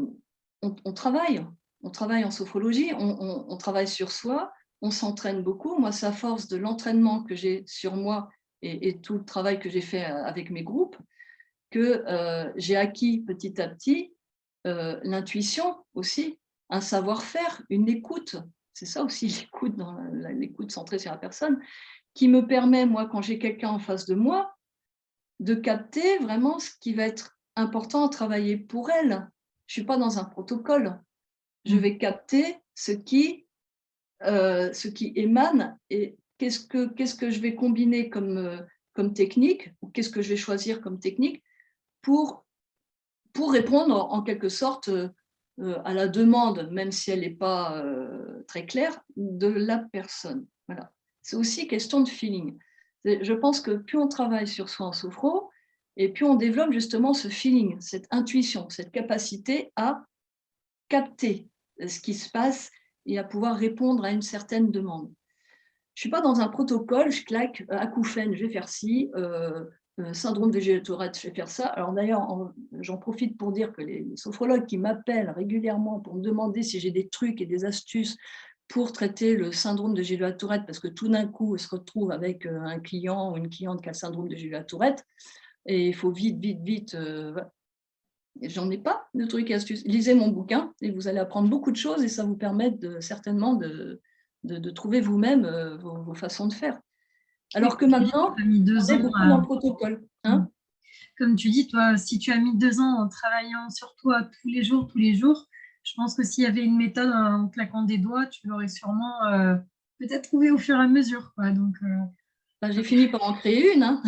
C: on travaille. On travaille en sophrologie, on travaille sur soi, on s'entraîne beaucoup. Moi, c'est à force de l'entraînement que j'ai sur moi et tout le travail que j'ai fait avec mes groupes que j'ai acquis petit à petit l'intuition aussi, un savoir-faire, une écoute. C'est ça aussi l'écoute, l'écoute centrée sur la personne, qui me permet, moi, quand j'ai quelqu'un en face de moi, de capter vraiment ce qui va être important à travailler pour elle. Je ne suis pas dans un protocole. Je
B: Mm.
C: vais capter ce qui émane et qu'est-ce que je vais combiner comme technique, ou qu'est-ce que je vais choisir comme technique pour répondre en quelque sorte à la demande, même si elle n'est pas très claire, de la personne. Voilà. C'est aussi question de feeling. Je pense que plus on travaille sur soi en sophro, et plus on développe justement ce feeling, cette intuition, cette capacité à capter ce qui se passe et à pouvoir répondre à une certaine demande. Je ne suis pas dans un protocole, je claque acouphène, je vais faire ci, syndrome de Gétourette, je vais faire ça. Alors d'ailleurs, j'en profite pour dire que les sophrologues qui m'appellent régulièrement pour me demander si j'ai des trucs et des astuces pour traiter le syndrome de Gilles-Tourette, parce que tout d'un coup, on se retrouve avec un client ou une cliente qui a le syndrome de Gilles-Tourette, et il faut vite, voilà. J'en ai pas de trucs et astuces. Lisez mon bouquin et vous allez apprendre beaucoup de choses et ça vous permet certainement de trouver vous-même vos façons de faire. Alors que maintenant,
B: tu as mis 2
C: on est
B: ans
C: beaucoup dans le protocole. Hein.
B: Comme tu dis, toi, si tu as mis 2 ans en travaillant sur toi tous les jours, je pense que s'il y avait une méthode en claquant des doigts, tu l'aurais sûrement peut-être trouvé au fur et à mesure, quoi. Donc,
C: j'ai fini par en créer une. Hein.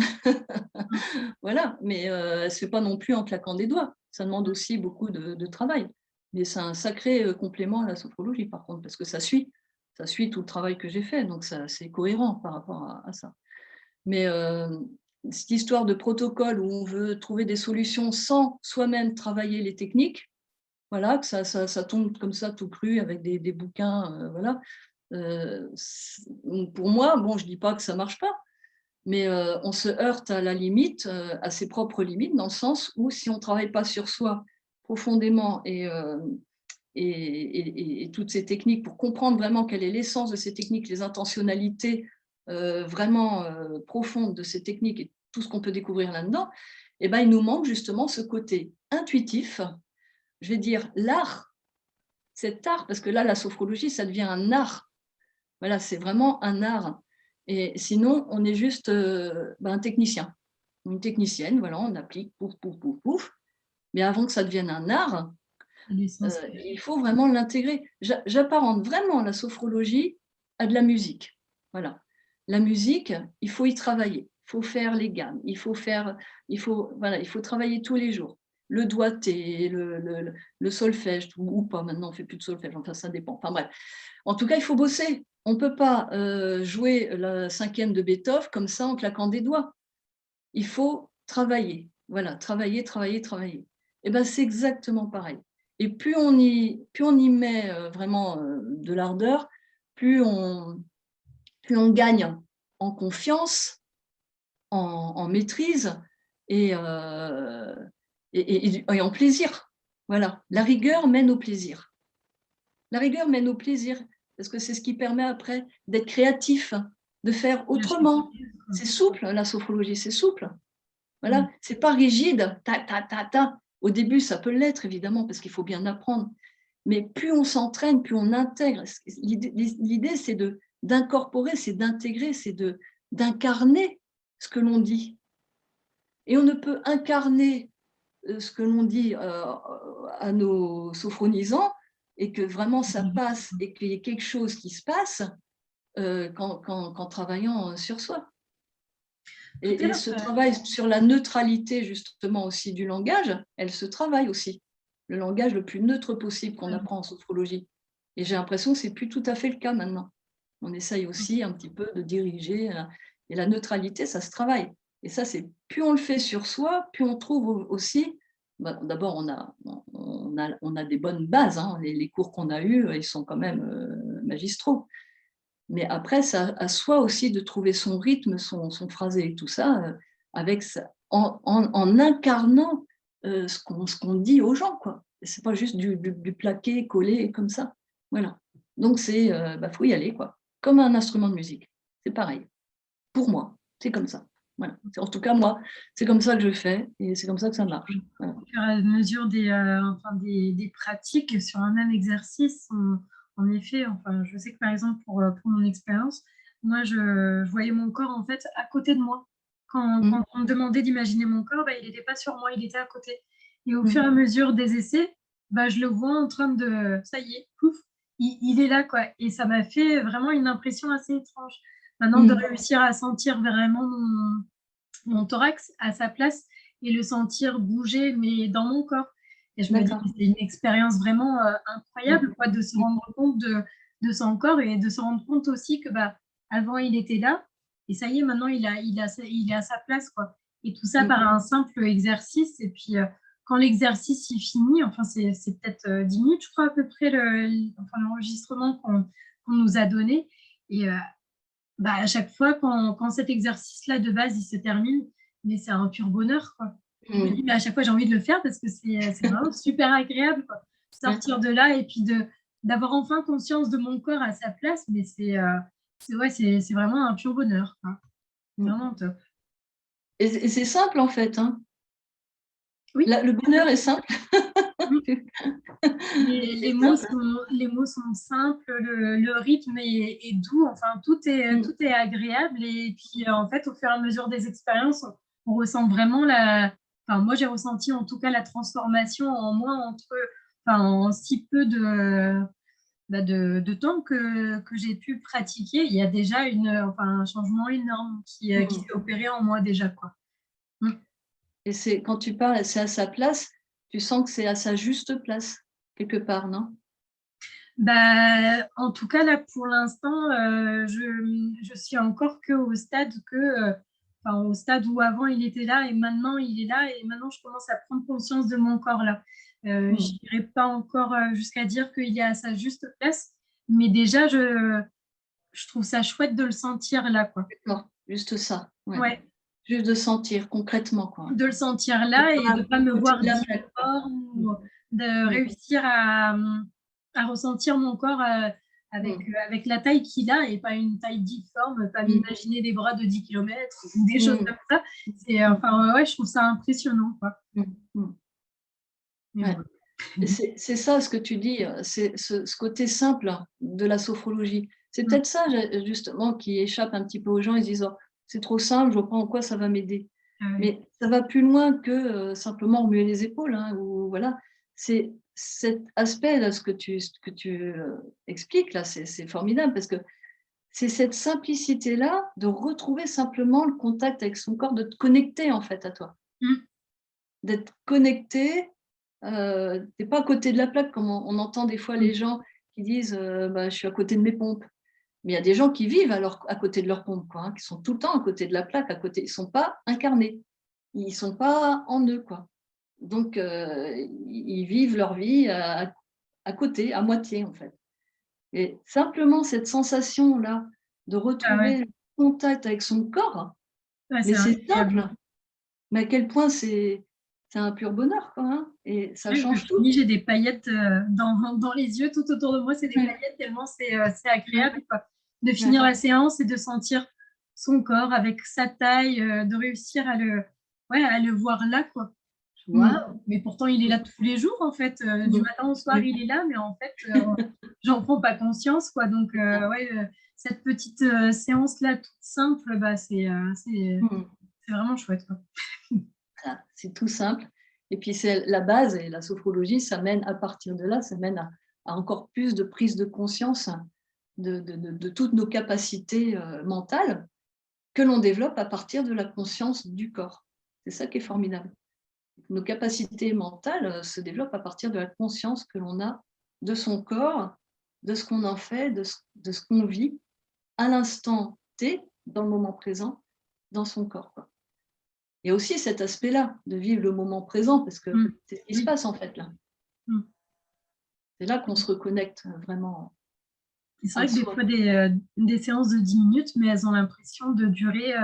C: Voilà, mais elle ne se fait pas non plus en claquant des doigts. Ça demande aussi beaucoup de travail. Mais c'est un sacré complément à la sophrologie, par contre, parce que ça suit tout le travail que j'ai fait, donc c'est cohérent par rapport à ça. Mais cette histoire de protocole où on veut trouver des solutions sans soi-même travailler les techniques, voilà, que ça tombe comme ça tout cru avec des bouquins, voilà. Pour moi, bon, je ne dis pas que ça ne marche pas, mais on se heurte à la limite, à ses propres limites, dans le sens où si on ne travaille pas sur soi profondément et toutes ces techniques pour comprendre vraiment quelle est l'essence de ces techniques, les intentionnalités vraiment profondes de ces techniques et tout ce qu'on peut découvrir là-dedans, eh ben, il nous manque justement ce côté intuitif, je vais dire l'art, cet art, parce que là, la sophrologie, ça devient un art. Voilà, c'est vraiment un art. Et sinon, on est juste un technicien, une technicienne, voilà, on applique, pouf. Mais avant que ça devienne un art, il faut vraiment l'intégrer. J'apparente vraiment la sophrologie à de la musique. Voilà. La musique, il faut y travailler, il faut faire les gammes, il faut travailler tous les jours. Le doigté, le solfège, ou pas, maintenant on ne fait plus de solfège, enfin ça dépend. Enfin bref. En tout cas, il faut bosser. On ne peut pas jouer la 5e de Beethoven comme ça en claquant des doigts. Il faut travailler. Voilà, travailler. Et ben, c'est exactement pareil. Et plus on y met vraiment de l'ardeur, plus on gagne en confiance, en maîtrise et en plaisir. Voilà, la rigueur mène au plaisir. La rigueur mène au plaisir, parce que c'est ce qui permet après d'être créatif, de faire autrement. C'est souple, la sophrologie, c'est souple. Voilà, c'est pas rigide, ta. Au début, ça peut l'être, évidemment, parce qu'il faut bien apprendre. Mais plus on s'entraîne, plus on intègre. L'idée, c'est d'incorporer, c'est d'intégrer, c'est d'incarner ce que l'on dit. Et on ne peut incarner ce que l'on dit à nos sophronisants et que vraiment ça passe et qu'il y ait quelque chose qui se passe qu'en travaillant sur soi. Et ce travail sur la neutralité justement aussi du langage, elle se travaille aussi. Le langage le plus neutre possible qu'on apprend en sophrologie. Et j'ai l'impression que ce n'est plus tout à fait le cas maintenant. On essaye aussi un petit peu de diriger. Et la neutralité, ça se travaille. Et ça, c'est plus on le fait sur soi, plus on trouve aussi. D'abord, on a des bonnes bases. Hein. Les cours qu'on a eus, ils sont quand même magistraux. Mais après, c'est à soi aussi de trouver son rythme, son phrasé et tout ça, en incarnant ce qu'on dit aux gens. Ce n'est pas juste du plaqué, collé comme ça. Voilà. Donc, faut y aller, quoi. Comme un instrument de musique. C'est pareil. Pour moi, c'est comme ça. Voilà. En tout cas, moi, c'est comme ça que je fais et c'est comme ça que ça marche. Voilà.
B: Au fur et à mesure des pratiques sur un même exercice, en effet, enfin, je sais que par exemple, pour mon expérience, moi, je voyais mon corps en fait à côté de moi. Quand on me demandait d'imaginer mon corps, il n'était pas sur moi, il était à côté. Et au fur et à mesure des essais, je le vois en train de, ça y est, pouf, il est là, quoi. Et ça m'a fait vraiment une impression assez étrange. Maintenant, de réussir à sentir vraiment mon thorax à sa place et le sentir bouger, mais dans mon corps. Et je me dis que c'est une expérience vraiment incroyable, quoi, de se rendre compte de son corps et de se rendre compte aussi que avant il était là et ça y est, maintenant il est à sa place, quoi. Et tout ça par un simple exercice. Et puis quand l'exercice il finit, enfin c'est peut-être 10 minutes, je crois à peu près l'enregistrement qu'on nous a donné. Et à chaque fois, quand cet exercice-là, de base, il se termine, mais c'est un pur bonheur, quoi. Je me dis, mais à chaque fois, j'ai envie de le faire parce que c'est vraiment super agréable, quoi. Sortir de là et puis de d'avoir enfin conscience de mon corps à sa place, mais c'est vraiment un pur bonheur, quoi. Vraiment top.
C: Et c'est simple en fait, hein.
B: Oui.
C: Le bonheur est simple.
B: Les mots sont simples, le rythme est doux, enfin tout est agréable et puis en fait au fur et à mesure des expériences, on ressent vraiment enfin moi j'ai ressenti en tout cas la transformation en moi en si peu de temps que j'ai pu pratiquer. Il y a déjà un changement énorme qui s'est opéré en moi déjà, quoi.
C: Et quand tu parles, c'est à sa place, tu sens que c'est à sa juste place, quelque part, non?
B: En tout cas, là, pour l'instant, je suis encore qu'au stade au stade où avant il était là et maintenant il est là et maintenant je commence à prendre conscience de mon corps là. Je n'irai pas encore jusqu'à dire qu'il est à sa juste place, mais déjà je trouve ça chouette de le sentir là, quoi.
C: D'accord, juste ça, ouais.
B: Ouais,
C: Juste de sentir concrètement, quoi.
B: de le sentir là et de ne pas me voir
C: Côté de la plaque, quoi.
B: difforme ou de réussir à ressentir mon corps avec la taille qu'il a et pas une taille difforme, pas m'imaginer des bras de 10 km ou des choses comme ça. Ouais, je trouve ça impressionnant, quoi.
C: Ouais. C'est ça ce que tu dis, c'est ce côté simple de la sophrologie. C'est peut-être ça justement qui échappe un petit peu aux gens. Ils se disent: «Oh, c'est trop simple, je vois pas en quoi ça va m'aider». Mais ça va plus loin que simplement remuer les épaules, hein, ou voilà. C'est cet aspect-là, ce que tu expliques là, c'est formidable parce que c'est cette simplicité-là de retrouver simplement le contact avec son corps, de te connecter en fait à toi. D'être connecté, tu es pas à côté de la plaque comme on entend des fois les gens qui disent: «Bah, je suis à côté de mes pompes». Mais il y a des gens qui vivent à côté de leurs pompes, quoi, hein, qui sont tout le temps à côté de la plaque, à côté. Ils ne sont pas incarnés, ils ne sont pas en eux, quoi. Donc ils vivent leur vie à côté, à moitié, en fait. Et simplement cette sensation-là de retrouver le contact avec son corps,
B: Ouais,
C: mais
B: c'est
C: c'est
B: incroyable.
C: simple, mais à quel point c'est un pur bonheur, quoi, hein, et ça
B: Je
C: change tout.
B: finis, j'ai des paillettes dans les yeux, tout autour de moi, c'est des paillettes tellement c'est agréable, quoi. De finir la séance et de sentir son corps avec sa taille, de réussir à le voir là, quoi. Waouh! Mais pourtant, il est là tous les jours, en fait. Du matin au soir, il est là, mais en fait, j'en prends pas conscience, quoi. Donc, cette petite séance-là, toute simple, c'est vraiment chouette, quoi.
C: Voilà, c'est tout simple. Et puis c'est la base, et la sophrologie, ça mène à partir de là, ça mène à encore plus de prise de conscience de toutes nos capacités mentales que l'on développe à partir de la conscience du corps. C'est ça qui est formidable. Nos capacités mentales se développent à partir de la conscience que l'on a de son corps, de ce qu'on en fait, de ce qu'on vit à l'instant T, dans le moment présent, dans son corps, quoi. Il y a aussi cet aspect-là, de vivre le moment présent, parce que c'est ce qui se passe en fait là. C'est là qu'on se reconnecte vraiment
B: C'est
C: à
B: vrai que des
C: soi.
B: fois, des séances de 10 minutes, mais elles ont l'impression de durer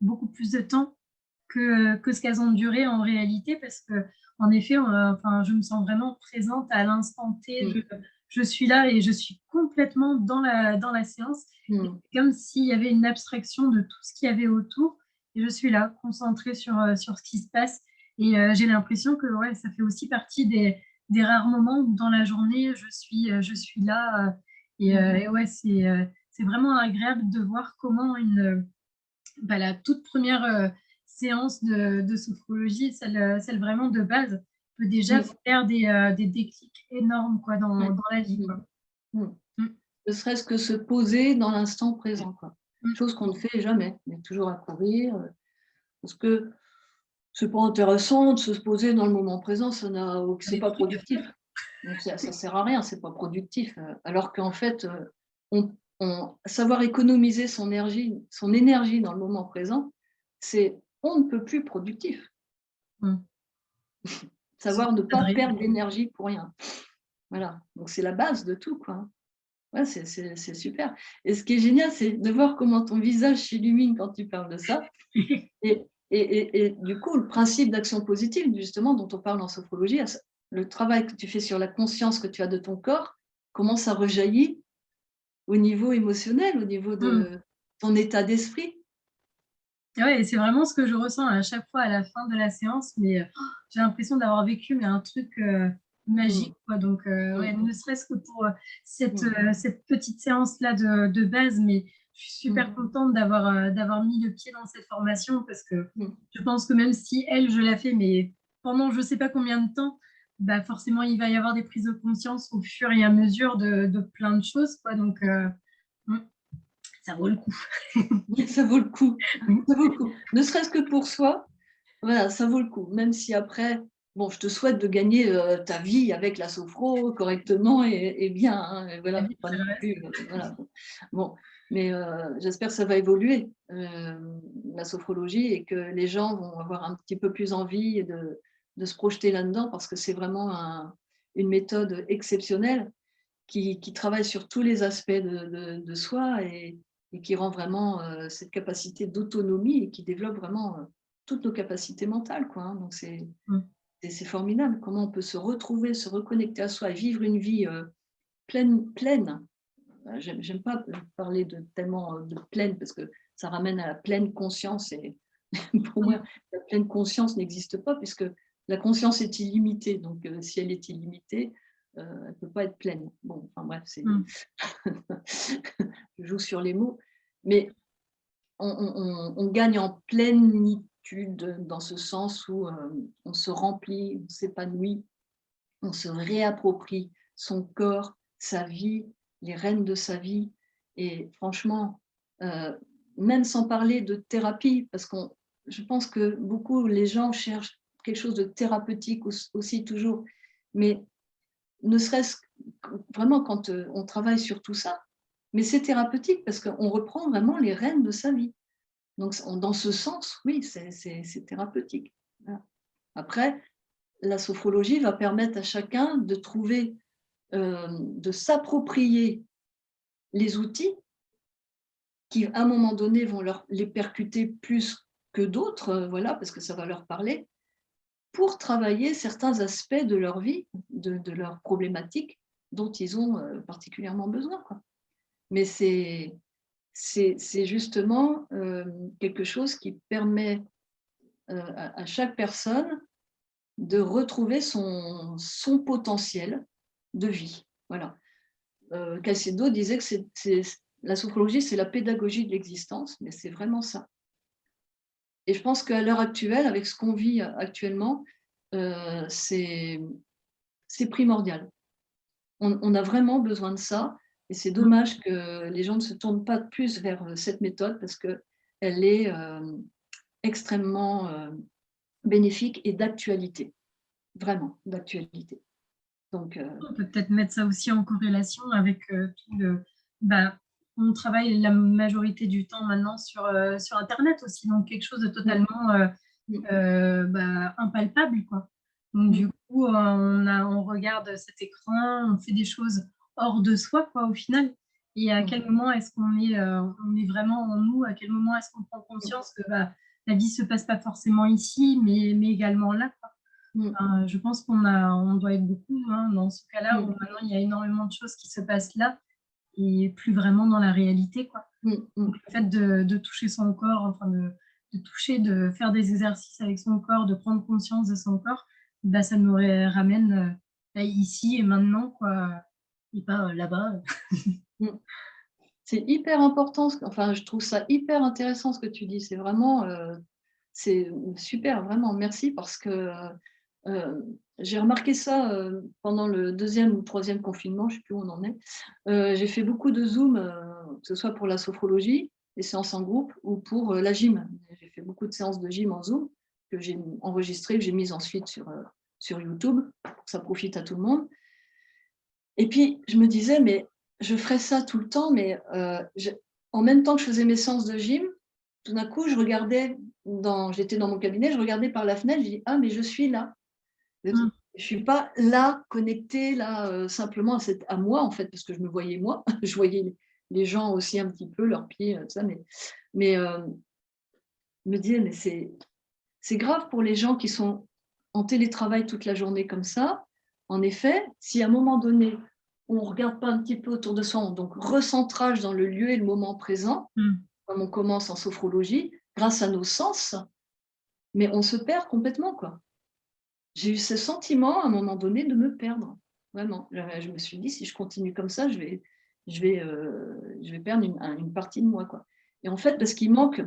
B: beaucoup plus de temps que ce qu'elles ont duré en réalité, parce que en effet, je me sens vraiment présente à l'instant T. Je suis là et je suis complètement dans la séance. Et c'est comme s'il y avait une abstraction de tout ce qu'il y avait autour. Et je suis là, concentrée sur ce qui se passe. Et j'ai l'impression que ça fait aussi partie des rares moments où dans la journée, je suis là. C'est vraiment agréable de voir comment la toute première séance de sophrologie, celle vraiment de base, peut déjà faire des déclics énormes, quoi, dans la vie, quoi.
C: Ne serait-ce que se poser dans l'instant présent, quoi. Chose qu'on ne fait jamais. On est toujours à courir, parce que c'est pas intéressant de se poser dans le moment présent, c'est pas productif. Donc ça sert à rien, c'est pas productif. Alors qu'en fait, savoir économiser son énergie dans le moment présent, c'est on ne peut plus productif. Savoir ne pas perdre d'énergie pour rien. Voilà, donc c'est la base de tout, quoi. Ouais, c'est super. Et ce qui est génial, c'est de voir comment ton visage s'illumine quand tu parles de ça. Et du coup, le principe d'action positive, justement, dont on parle en sophrologie, le travail que tu fais sur la conscience que tu as de ton corps, comment ça rejaillit au niveau émotionnel, au niveau de ton état d'esprit.
B: Ouais, et c'est vraiment ce que je ressens à chaque fois à la fin de la séance, mais j'ai l'impression d'avoir vécu mais un truc magique, quoi. Donc, ouais,
C: Mm.
B: ne serait-ce que pour
C: Mm.
B: cette petite séance-là de base, mais je suis super contente d'avoir mis le pied dans cette formation parce que
C: Mm.
B: je pense que même si elle, je la fais, mais pendant je ne sais pas combien de temps, bah forcément, il va y avoir des prises de conscience au fur et à mesure de plein de choses, quoi. Donc, ça vaut le coup.
C: Ça vaut le coup. Ça vaut le coup. Ne serait-ce que pour soi, voilà, ça vaut le coup. Même si après, bon, je te souhaite de gagner ta vie avec la sophro correctement et bien. Hein, et voilà, pas non plus, voilà. Bon, mais j'espère que ça va évoluer, la sophrologie, et que les gens vont avoir un petit peu plus envie de se projeter là-dedans, parce que c'est vraiment une méthode exceptionnelle qui travaille sur tous les aspects de soi, et qui rend vraiment cette capacité d'autonomie, et qui développe vraiment toutes nos capacités mentales, quoi, hein. Donc c'est formidable comment on peut se retrouver, se reconnecter à soi et vivre une vie pleine. J'aime pas parler tellement de pleine, parce que ça ramène à la pleine conscience, et pour moi, la pleine conscience n'existe pas, puisque la conscience est illimitée. Donc, si elle est illimitée, elle ne peut pas être pleine. Bon, enfin bref, je joue sur les mots. Mais on gagne en plénitude, dans ce sens où on se remplit, on s'épanouit, on se réapproprie son corps, sa vie, les rênes de sa vie. Et franchement, même sans parler de thérapie, parce que je pense que beaucoup, les gens cherchent quelque chose de thérapeutique aussi toujours, mais ne serait-ce vraiment quand on travaille sur tout ça, mais c'est thérapeutique parce qu'on reprend vraiment les rênes de sa vie. Donc, dans ce sens, oui, c'est thérapeutique. Voilà. Après, la sophrologie va permettre à chacun de trouver, de s'approprier les outils qui, à un moment donné, vont les percuter plus que d'autres, voilà, parce que ça va leur parler, pour travailler certains aspects de leur vie, de leurs problématiques dont ils ont particulièrement besoin, quoi. Mais c'est justement quelque chose qui permet à chaque personne de retrouver son potentiel de vie. Voilà. Caicedo disait que la sophrologie, c'est la pédagogie de l'existence, mais c'est vraiment ça. Et je pense qu'à l'heure actuelle, avec ce qu'on vit actuellement, c'est primordial. On a vraiment besoin de ça, et c'est dommage que les gens ne se tournent pas plus vers cette méthode, parce qu'elle est extrêmement bénéfique et d'actualité, vraiment d'actualité. Donc,
B: on peut peut-être mettre ça aussi en corrélation avec tout le. Bah, on travaille la majorité du temps maintenant sur Internet aussi, donc quelque chose de totalement impalpable, quoi. Donc, du coup, on regarde cet écran, on fait des choses hors de soi, quoi, au final. Et à quel moment est-ce qu'on est vraiment en nous? À quel moment est-ce qu'on prend conscience que la vie se passe pas forcément ici, mais également là, quoi. Je pense on doit être beaucoup, hein, dans ce cas-là, où maintenant il y a énormément de choses qui se passent là et plus vraiment dans la réalité, quoi. Donc le fait de toucher son corps, enfin de toucher, de faire des exercices avec son corps, de prendre conscience de son corps, bah, ça nous ramène ici et maintenant, quoi, et pas là-bas.
C: C'est hyper important, enfin, je trouve ça hyper intéressant ce que tu dis. C'est vraiment c'est super, vraiment, merci, parce que j'ai remarqué ça pendant le 2e ou 3e confinement, je ne sais plus où on en est. J'ai fait beaucoup de Zoom, que ce soit pour la sophrologie, les séances en groupe, ou pour la gym. J'ai fait beaucoup de séances de gym en Zoom que j'ai enregistrées, que j'ai mises ensuite sur YouTube pour que ça profite à tout le monde. Et puis, je me disais, mais je ferais ça tout le temps, mais en même temps que je faisais mes séances de gym, tout d'un coup, j'étais dans mon cabinet, je regardais par la fenêtre, je dis, ah, mais je suis là. Je ne suis pas là, connectée, là, simplement à moi, en fait, parce que je me voyais moi, je voyais les gens aussi un petit peu, leurs pieds, tout ça, mais je me disais, mais c'est grave pour les gens qui sont en télétravail toute la journée comme ça. En effet, si à un moment donné, on ne regarde pas un petit peu autour de soi, donc recentrage dans le lieu et le moment présent, comme on commence en sophrologie, grâce à nos sens, mais on se perd complètement, quoi. J'ai eu ce sentiment, à un moment donné, de me perdre, vraiment. Je me suis dit, si je continue comme ça, je vais perdre une partie de moi, quoi. Et en fait, parce qu'il manque,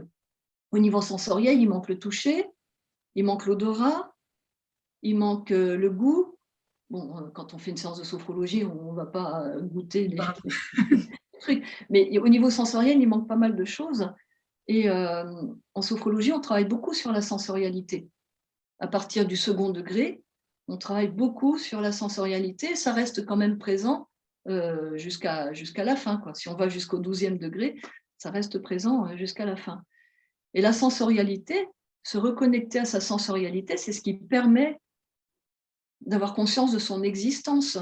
C: au niveau sensoriel, il manque le toucher, il manque l'odorat, il manque le goût. Bon, quand on fait une séance de sophrologie, on ne va pas goûter les trucs, mais au niveau sensoriel, il manque pas mal de choses. Et en sophrologie, on travaille beaucoup sur la sensorialité. À partir du second degré, on travaille beaucoup sur la sensorialité. Ça reste quand même présent jusqu'à la fin, quoi. Si on va jusqu'au 12e degré, ça reste présent jusqu'à la fin. Et la sensorialité, se reconnecter à sa sensorialité, c'est ce qui permet d'avoir conscience de son existence.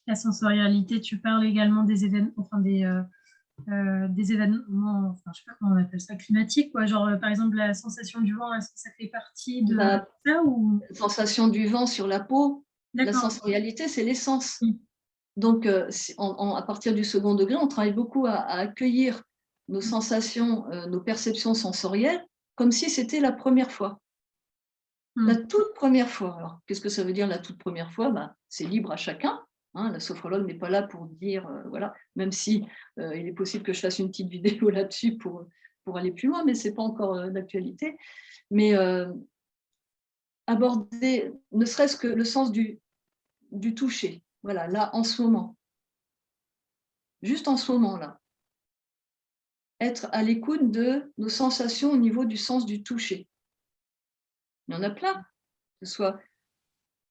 B: La sensorialité, tu parles également des événements, enfin des événements, enfin, je sais pas comment on appelle ça, climatiques, quoi. Genre, par exemple, la sensation du vent, est-ce que ça fait partie de ça ou...
C: La sensation du vent sur la peau, la sensorialité, c'est l'essence. Donc, à partir du second degré, on travaille beaucoup à accueillir nos sensations, nos perceptions sensorielles, comme si c'était la première fois. La toute première fois. Alors, qu'est-ce que ça veut dire la toute première fois? C'est libre à chacun. Hein, la sophrologue n'est pas là pour dire, voilà, même si il est possible que je fasse une petite vidéo là-dessus pour aller plus loin, mais ce n'est pas encore d'actualité. Mais aborder ne serait-ce que le sens du toucher, voilà, là, en ce moment. Juste en ce moment-là. Être à l'écoute de nos sensations au niveau du sens du toucher. Il y en a plein, que ce soit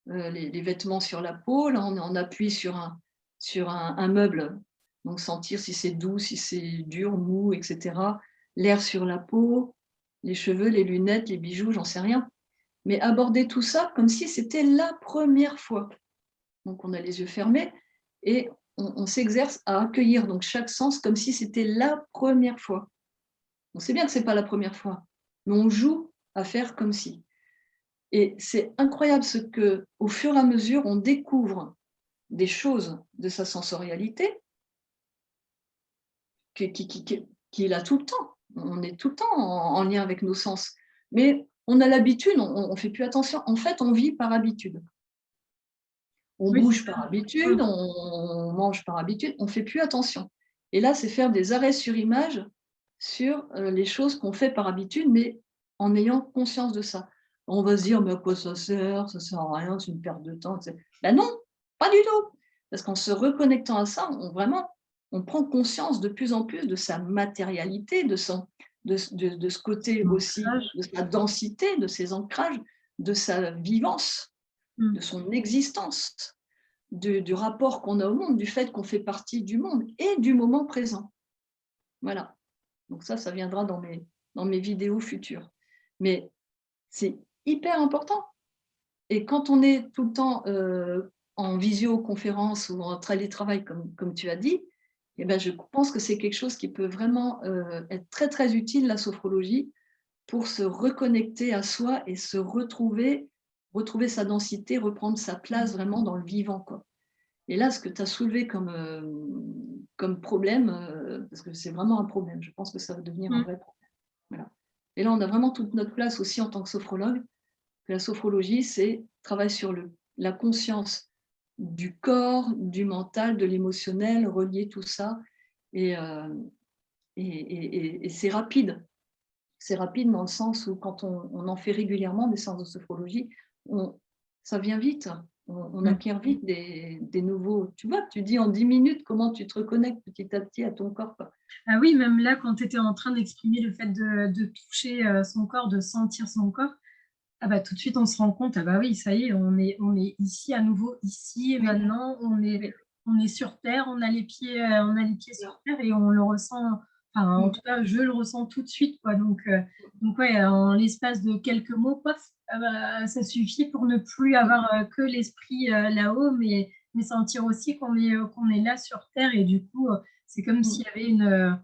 C: les vêtements sur la peau, là on appuie sur un meuble, donc sentir si c'est doux, si c'est dur, mou, etc. L'air sur la peau, les cheveux, les lunettes, les bijoux, j'en sais rien. Mais aborder tout ça comme si c'était la première fois. Donc on a les yeux fermés et on s'exerce à accueillir donc chaque sens comme si c'était la première fois. On sait bien que ce n'est pas la première fois, mais on joue à faire comme si. Et c'est incroyable ce que, au fur et à mesure, on découvre des choses de sa sensorialité qui est là tout le temps. On est tout le temps en lien avec nos sens. Mais on a l'habitude, on ne fait plus attention. En fait, on vit par habitude. On bouge par habitude, on mange par habitude, on ne fait plus attention. Et là, c'est faire des arrêts sur image sur les choses qu'on fait par habitude, mais en ayant conscience de ça. On va se dire, mais à quoi ça sert? Ça ne sert à rien, c'est une perte de temps. Ben non, pas du tout. Parce qu'en se reconnectant à ça, on prend conscience de plus en plus de sa matérialité, de ce côté aussi, de sa densité, de ses ancrages, de sa vivance, de son existence, du rapport qu'on a au monde, du fait qu'on fait partie du monde et du moment présent. Voilà. Donc ça viendra dans mes vidéos futures. Mais c'est hyper important. Et quand on est tout le temps en visioconférence ou en télétravail, comme tu as dit, eh ben, je pense que c'est quelque chose qui peut vraiment être très, très utile, la sophrologie, pour se reconnecter à soi et se retrouver sa densité, reprendre sa place vraiment dans le vivant, quoi. Et là, ce que tu as soulevé comme problème, parce que c'est vraiment un problème, je pense que ça va devenir un vrai problème. Voilà. Et là, on a vraiment toute notre place aussi en tant que sophrologue. La sophrologie, c'est travail sur la conscience du corps, du mental, de l'émotionnel, relier tout ça. Et c'est rapide. C'est rapide dans le sens où quand on en fait régulièrement des séances de sophrologie, ça vient vite. On acquiert vite des nouveaux... Tu vois, tu dis en 10 minutes comment tu te reconnectes petit à petit à ton corps, quoi.
B: Ah oui, même là, quand tu étais en train d'exprimer le fait de toucher son corps, de sentir son corps, ah bah, tout de suite, on se rend compte, ah bah oui, ça y est, on est ici à nouveau, ici et maintenant, on est sur Terre, on a les pieds sur Terre et on le ressent, enfin, en tout cas, je le ressens tout de suite, quoi. Donc ouais, en l'espace de quelques mots, paf, ah bah, ça suffit pour ne plus avoir que l'esprit là-haut, mais sentir aussi qu'on est là sur Terre et du coup, c'est comme s'il y avait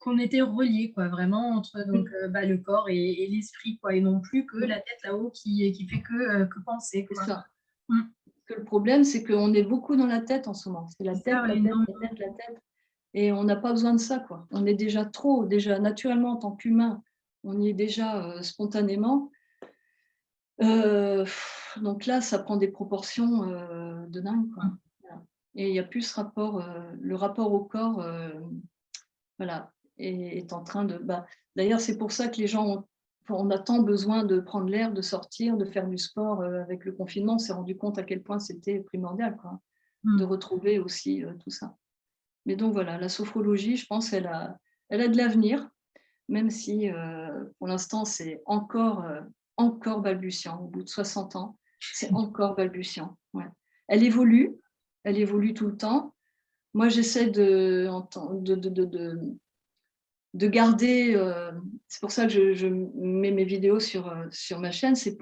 B: qu'on était reliés, quoi, vraiment entre donc, le corps et l'esprit, quoi, et non plus que la tête là-haut qui fait que penser, quoi.
C: C'est ça. que le problème, c'est qu'on est beaucoup dans la tête en ce moment. C'est la
B: C'est
C: tête,
B: ça,
C: la
B: ouais,
C: tête,
B: non.
C: la tête, la tête. Et on n'a pas besoin de ça, quoi. On est déjà déjà naturellement en tant qu'humain, on y est déjà spontanément. Donc là, ça prend des proportions de dingue, quoi. Voilà. Et il n'y a plus ce rapport, le rapport au corps, voilà, est en train de. D'ailleurs, c'est pour ça que les gens on a tant besoin de prendre l'air, de sortir, de faire du sport. Avec le confinement, on s'est rendu compte à quel point c'était primordial, quoi, de retrouver aussi tout ça. Mais donc voilà, la sophrologie, je pense, elle a de l'avenir, même si pour l'instant, c'est encore balbutiant. Au bout de 60 ans, c'est encore balbutiant. Ouais. Elle évolue tout le temps. Moi, j'essaie de garder, c'est pour ça que je mets mes vidéos sur ma chaîne, c'est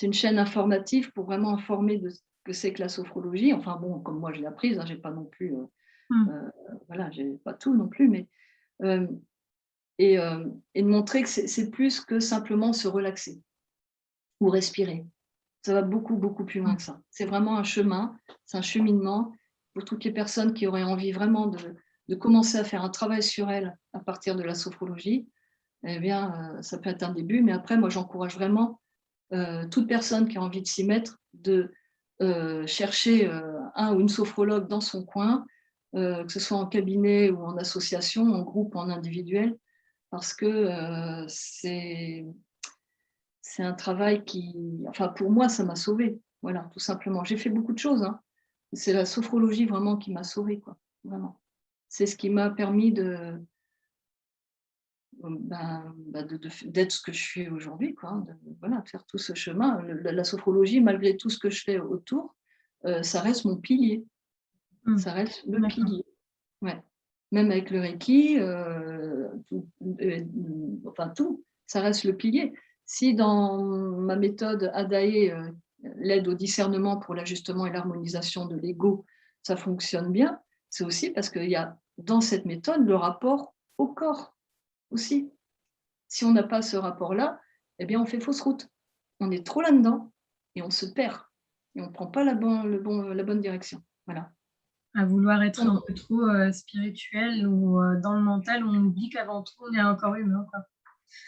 C: une chaîne informative pour vraiment informer de ce que c'est que la sophrologie. Enfin bon, comme moi je l'ai apprise, j'ai pas non plus, voilà, j'ai pas tout non plus, mais et de montrer que c'est plus que simplement se relaxer ou respirer. Ça va beaucoup, beaucoup plus loin que ça. C'est vraiment un chemin, c'est un cheminement pour toutes les personnes qui auraient envie vraiment de commencer à faire un travail sur elles à partir de la sophrologie. Eh bien, ça peut être un début, mais après, moi, j'encourage vraiment toute personne qui a envie de s'y mettre de chercher un ou une sophrologue dans son coin, que ce soit en cabinet ou en association, en groupe ou en individuel, parce que c'est un travail qui, enfin pour moi, ça m'a sauvée. Voilà, tout simplement. J'ai fait beaucoup de choses, hein. C'est la sophrologie vraiment qui m'a sauvée, quoi. Vraiment. C'est ce qui m'a permis d'être ce que je suis aujourd'hui, quoi, voilà, de faire tout ce chemin. La sophrologie, malgré tout ce que je fais autour, ça reste mon pilier. Ça reste le
B: D'accord.
C: pilier. Ouais. Même avec le Reiki, enfin tout, ça reste le pilier. Si dans ma méthode Adaé, l'aide au discernement pour l'ajustement et l'harmonisation de l'ego, ça fonctionne bien, c'est aussi parce qu'il y a dans cette méthode le rapport au corps aussi. Si on n'a pas ce rapport-là, eh bien on fait fausse route. On est trop là-dedans et on se perd et on ne prend pas la bonne direction. Voilà.
B: À vouloir être un peu trop spirituel ou dans le mental, on oublie qu'avant tout, on est un corps humain, quoi.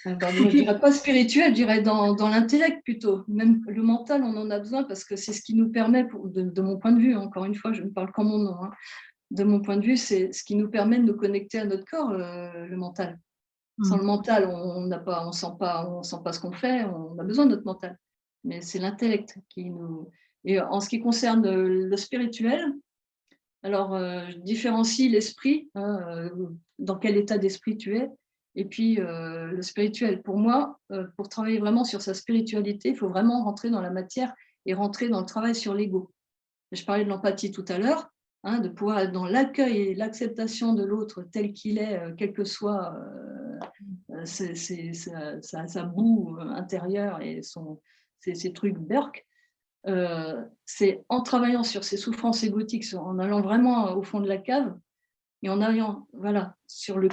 C: Moi, je dirais pas spirituel, je dirais dans l'intellect plutôt. Même le mental, on en a besoin parce que c'est ce qui nous permet, de mon point de vue, encore une fois, je ne parle qu'en mon nom, hein, de mon point de vue, c'est ce qui nous permet de nous connecter à notre corps, le mental. Sans le mental, on sent pas ce qu'on fait, on a besoin de notre mental. Mais c'est l'intellect qui nous. Et en ce qui concerne le spirituel, alors je différencie l'esprit, hein, dans quel état d'esprit tu es, et puis le spirituel. Pour moi, pour travailler vraiment sur sa spiritualité, il faut vraiment rentrer dans la matière et rentrer dans le travail sur l'ego. Je parlais de l'empathie tout à l'heure, hein, de pouvoir être dans l'accueil et l'acceptation de l'autre tel qu'il est, quel que soit sa boue intérieure et ses trucs burk. C'est en travaillant sur ses souffrances égotiques, en allant vraiment au fond de la cave et en allant sur le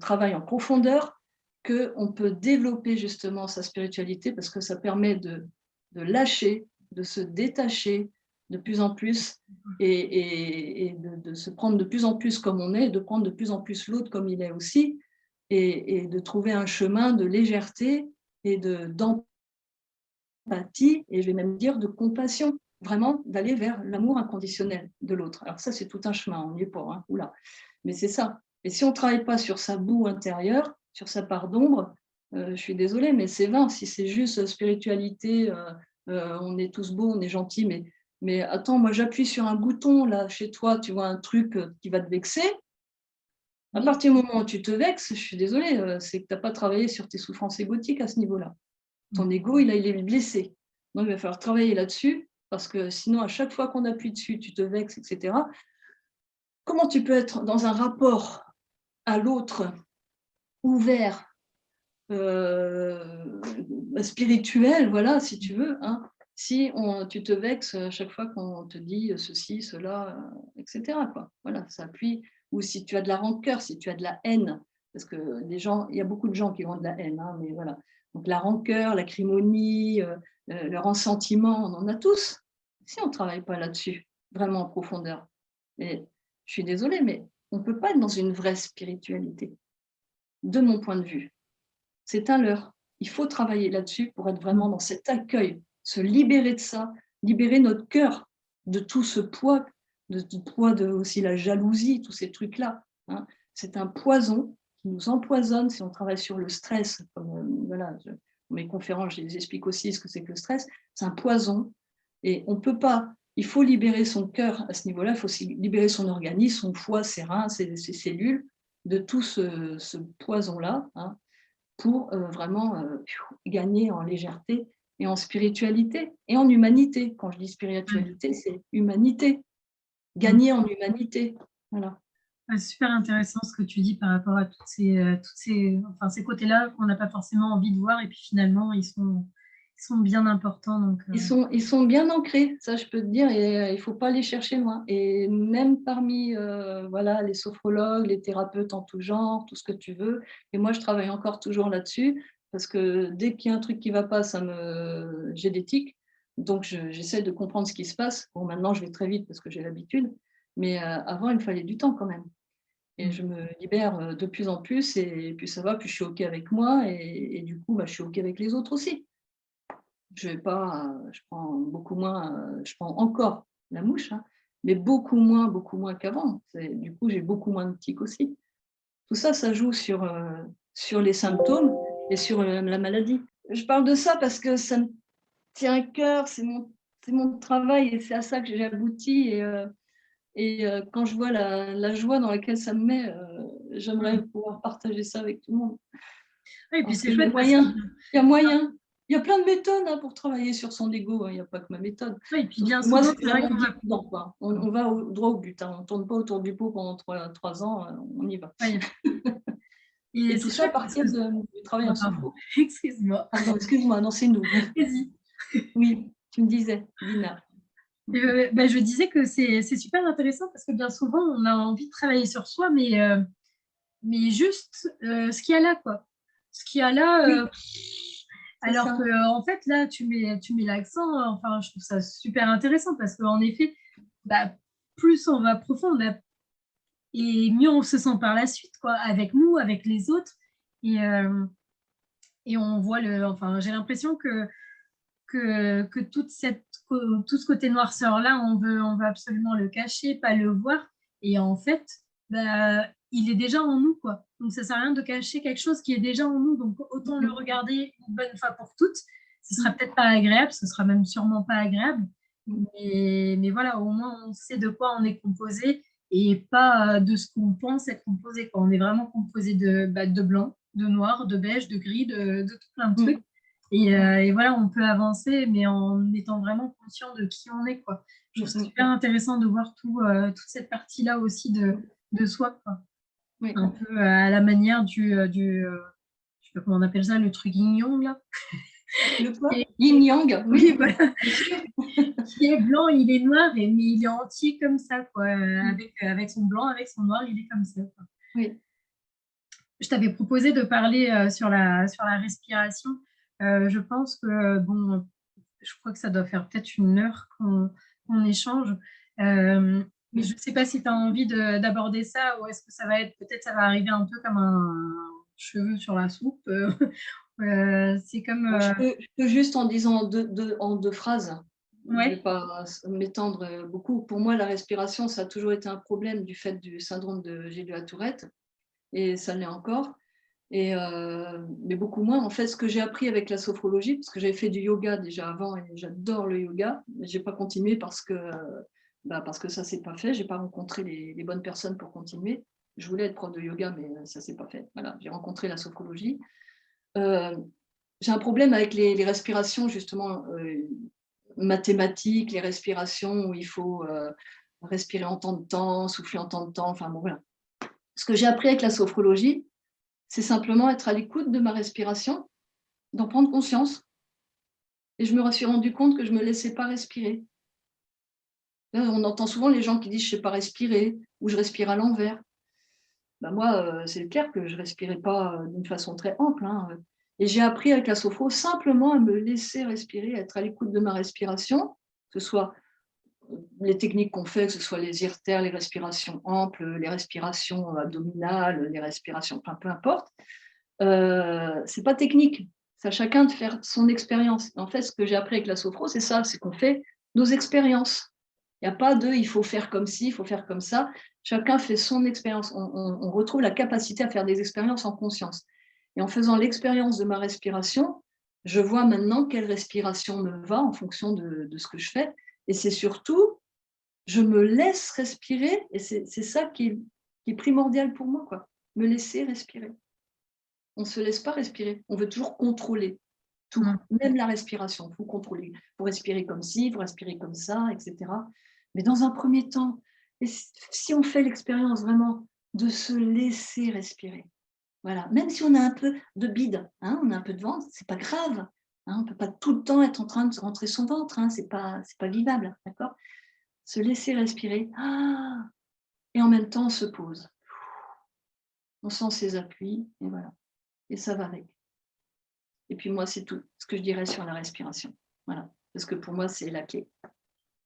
C: travail en profondeur, qu'on peut développer justement sa spiritualité, parce que ça permet de lâcher, de se détacher de plus en plus et de se prendre de plus en plus comme on est, de prendre de plus en plus l'autre comme il est aussi, et de trouver un chemin de légèreté et d'empathie, et je vais même dire de compassion, vraiment d'aller vers l'amour inconditionnel de l'autre. Alors ça, c'est tout un chemin, on n'y est pas, hein, oula. Mais c'est ça. Et si on ne travaille pas sur sa boue intérieure, sur sa part d'ombre, je suis désolée, mais c'est vain. Si c'est juste spiritualité, on est tous beaux, on est gentils, mais attends, moi j'appuie sur un bouton, là, chez toi, tu vois un truc qui va te vexer. À partir du moment où tu te vexes, je suis désolée, c'est que tu n'as pas travaillé sur tes souffrances égotiques à ce niveau-là. Ton ego, il est blessé. Donc, il va falloir travailler là-dessus, parce que sinon, à chaque fois qu'on appuie dessus, tu te vexes, etc. Comment tu peux être dans un rapport à l'autre ouvert, spirituel, voilà, si tu veux, hein, si tu te vexes à chaque fois qu'on te dit ceci, cela, etc. Quoi. Voilà, ça appuie. Ou si tu as de la rancœur, si tu as de la haine, parce que il y a beaucoup de gens qui ont de la haine, hein, mais voilà. Donc la rancœur, l'acrimonie, le ressentiment, on en a tous. Si on ne travaille pas là-dessus, vraiment en profondeur, et je suis désolée, mais on ne peut pas être dans une vraie spiritualité, de mon point de vue. C'est un leurre. Il faut travailler là-dessus pour être vraiment dans cet accueil, se libérer de ça, libérer notre cœur de tout ce poids, du poids de aussi la jalousie, tous ces trucs-là. Hein. C'est un poison qui nous empoisonne si on travaille sur le stress. Comme, voilà, dans mes conférences, je les explique aussi ce que c'est que le stress. C'est un poison et on ne peut pas. Il faut libérer son cœur à ce niveau-là, il faut aussi libérer son organisme, son foie, ses reins, ses cellules, de tout ce poison-là. Hein, pour vraiment gagner en légèreté et en spiritualité et en humanité. Quand je dis spiritualité, c'est humanité, gagner en humanité. Voilà.
B: C'est super intéressant ce que tu dis par rapport à enfin, ces côtés-là qu'on n'a pas forcément envie de voir et puis finalement, ils sont bien importants. Donc,
C: Ils sont bien ancrés, ça je peux te dire, et il ne faut pas les chercher loin. Et même parmi voilà, les sophrologues, les thérapeutes en tout genre, tout ce que tu veux, et moi je travaille encore toujours là-dessus, parce que dès qu'il y a un truc qui ne va pas, j'ai des tics, donc j'essaie de comprendre ce qui se passe. Bon, maintenant je vais très vite parce que j'ai l'habitude, mais avant il me fallait du temps quand même. Et je me libère de plus en plus, et plus ça va, plus je suis OK avec moi, et du coup, je suis OK avec les autres aussi. Je prends beaucoup moins, je prends encore la mouche, hein, mais beaucoup moins qu'avant. Du coup, j'ai beaucoup moins de tics aussi. Tout ça, ça joue sur les symptômes et sur la maladie. Je parle de ça parce que ça me tient à cœur, c'est mon travail et c'est à ça que j'ai abouti. Et quand je vois la joie dans laquelle ça me met, j'aimerais pouvoir partager ça avec tout le monde.
B: et puis
C: Parce
B: c'est
C: qu'il y a
B: chouette parce
C: moyen, il y a moyen. Il y a plein de méthodes pour travailler sur son ego, hein. Il n'y a pas que ma méthode.
B: et puis
C: Sauf
B: bien
C: que moi,
B: souvent,
C: c'est
B: c'est vrai
C: vraiment
B: qu'on va.
C: dedans, quoi. On va droit au but. Hein. On ne tourne pas autour du pot pendant 3 ans, on y va.
B: Ouais. Et
C: Et tout
B: c'est
C: ça à
B: chouette parce
C: partir
B: que.
C: du travail
B: Oh,
C: en
B: pardon,
C: sophro.
B: excuse-moi.
C: Pardon, excuse-moi, non, c'est nous.
B: Vas-y.
C: Oui, tu me disais, Lina.
B: Je disais que c'est super intéressant parce que bien souvent, on a envie de travailler sur soi, mais juste ce qu'il y a là, quoi. Ce qu'il y a là,
C: Oui, c'est
B: alors
C: ça.
B: que en fait, là, tu mets l'accent, enfin, je trouve ça super intéressant parce qu'en effet, plus on va profond, et mieux on se sent par la suite, quoi, avec nous, avec les autres. Et, et on voit enfin, j'ai l'impression que tout ce côté noirceur-là, on veut absolument le cacher, pas le voir. Et en fait, il est déjà en nous, quoi. Donc, ça sert à rien de cacher quelque chose qui est déjà en nous. Donc, autant le regarder une bonne fois pour toutes. Ce sera peut-être pas agréable, ce sera même sûrement pas agréable. Mais voilà, au moins, on sait de quoi on est composé et pas de ce qu'on pense être composé, quoi. On est vraiment composé de blanc, de noir, de beige, de gris, de tout plein de trucs. Et voilà, on peut avancer, mais en étant vraiment conscient de qui on est, quoi. Je trouve ça super intéressant de voir toute cette partie-là aussi de soi, quoi.
C: Oui.
B: Un peu à la manière je sais pas comment on appelle ça, le truc yin-yang, là.
C: Le quoi? Yin-yang,
B: Oui,
C: oui.
B: voilà. Qui est blanc, il est noir, mais il est entier comme ça, quoi. Avec son blanc, avec son noir, il est comme ça, quoi.
C: Oui.
B: Je t'avais proposé de parler sur la respiration. Je pense que, bon, je crois que ça doit faire peut-être 1 heure qu'on échange. Mais je ne sais pas si tu as envie d'aborder ça ou est-ce que peut-être ça va arriver un peu comme un cheveu sur la soupe. C'est comme.
C: Je peux juste en disant en deux phrases. Je ne vais
B: Ouais.
C: pas m'étendre beaucoup. Pour moi, la respiration, ça a toujours été un problème du fait du syndrome de Gilles-Tourette, et ça l'est encore. Mais beaucoup moins. En fait, ce que j'ai appris avec la sophrologie, parce que j'avais fait du yoga déjà avant et j'adore le yoga, mais je n'ai pas continué parce que ça ne s'est pas fait. Je n'ai pas rencontré les bonnes personnes pour continuer. Je voulais être prof de yoga, mais ça ne s'est pas fait. Voilà, j'ai rencontré la sophrologie. J'ai un problème avec les respirations, justement, mathématiques, les respirations où il faut respirer en tant de temps, souffler en tant de temps. Enfin, bon, voilà. Ce que j'ai appris avec la sophrologie, c'est simplement être à l'écoute de ma respiration, d'en prendre conscience. Et je me suis rendu compte que je ne me laissais pas respirer. On entend souvent les gens qui disent « je ne sais pas respirer » ou « je respire à l'envers ». Moi, c'est clair que je ne respirais pas d'une façon très ample. Hein. Et j'ai appris avec la sophro simplement à me laisser respirer, à être à l'écoute de ma respiration, que ce soit les techniques qu'on fait, que ce soit les IRTER, les respirations amples, les respirations abdominales, les respirations, enfin, peu importe, c'est pas technique. C'est à chacun de faire son expérience. En fait, ce que j'ai appris avec la sophro, c'est ça, c'est qu'on fait nos expériences. Il n'y a pas de il faut faire comme ci, il faut faire comme ça. Chacun fait son expérience. On retrouve la capacité à faire des expériences en conscience. Et en faisant l'expérience de ma respiration, je vois maintenant quelle respiration me va en fonction de ce que je fais. Et c'est surtout, je me laisse respirer, et c'est ça qui est primordial pour moi, quoi. Me laisser respirer. On ne se laisse pas respirer. On veut toujours contrôler tout, même la respiration. Il faut contrôler. Il faut respirer comme ci, il faut respirer comme ça, etc. Mais dans un premier temps, si on fait l'expérience vraiment de se laisser respirer, voilà. Même si on a un peu de bide, hein, on a un peu de ventre, c'est pas grave. Hein, on ne peut pas tout le temps être en train de rentrer son ventre, hein, c'est pas vivable, d'accord. Se laisser respirer, et en même temps on se pose. On sent ses appuis, et voilà. Et ça va avec. Et puis moi, c'est tout ce que je dirais sur la respiration. Voilà. Parce que pour moi, c'est la clé.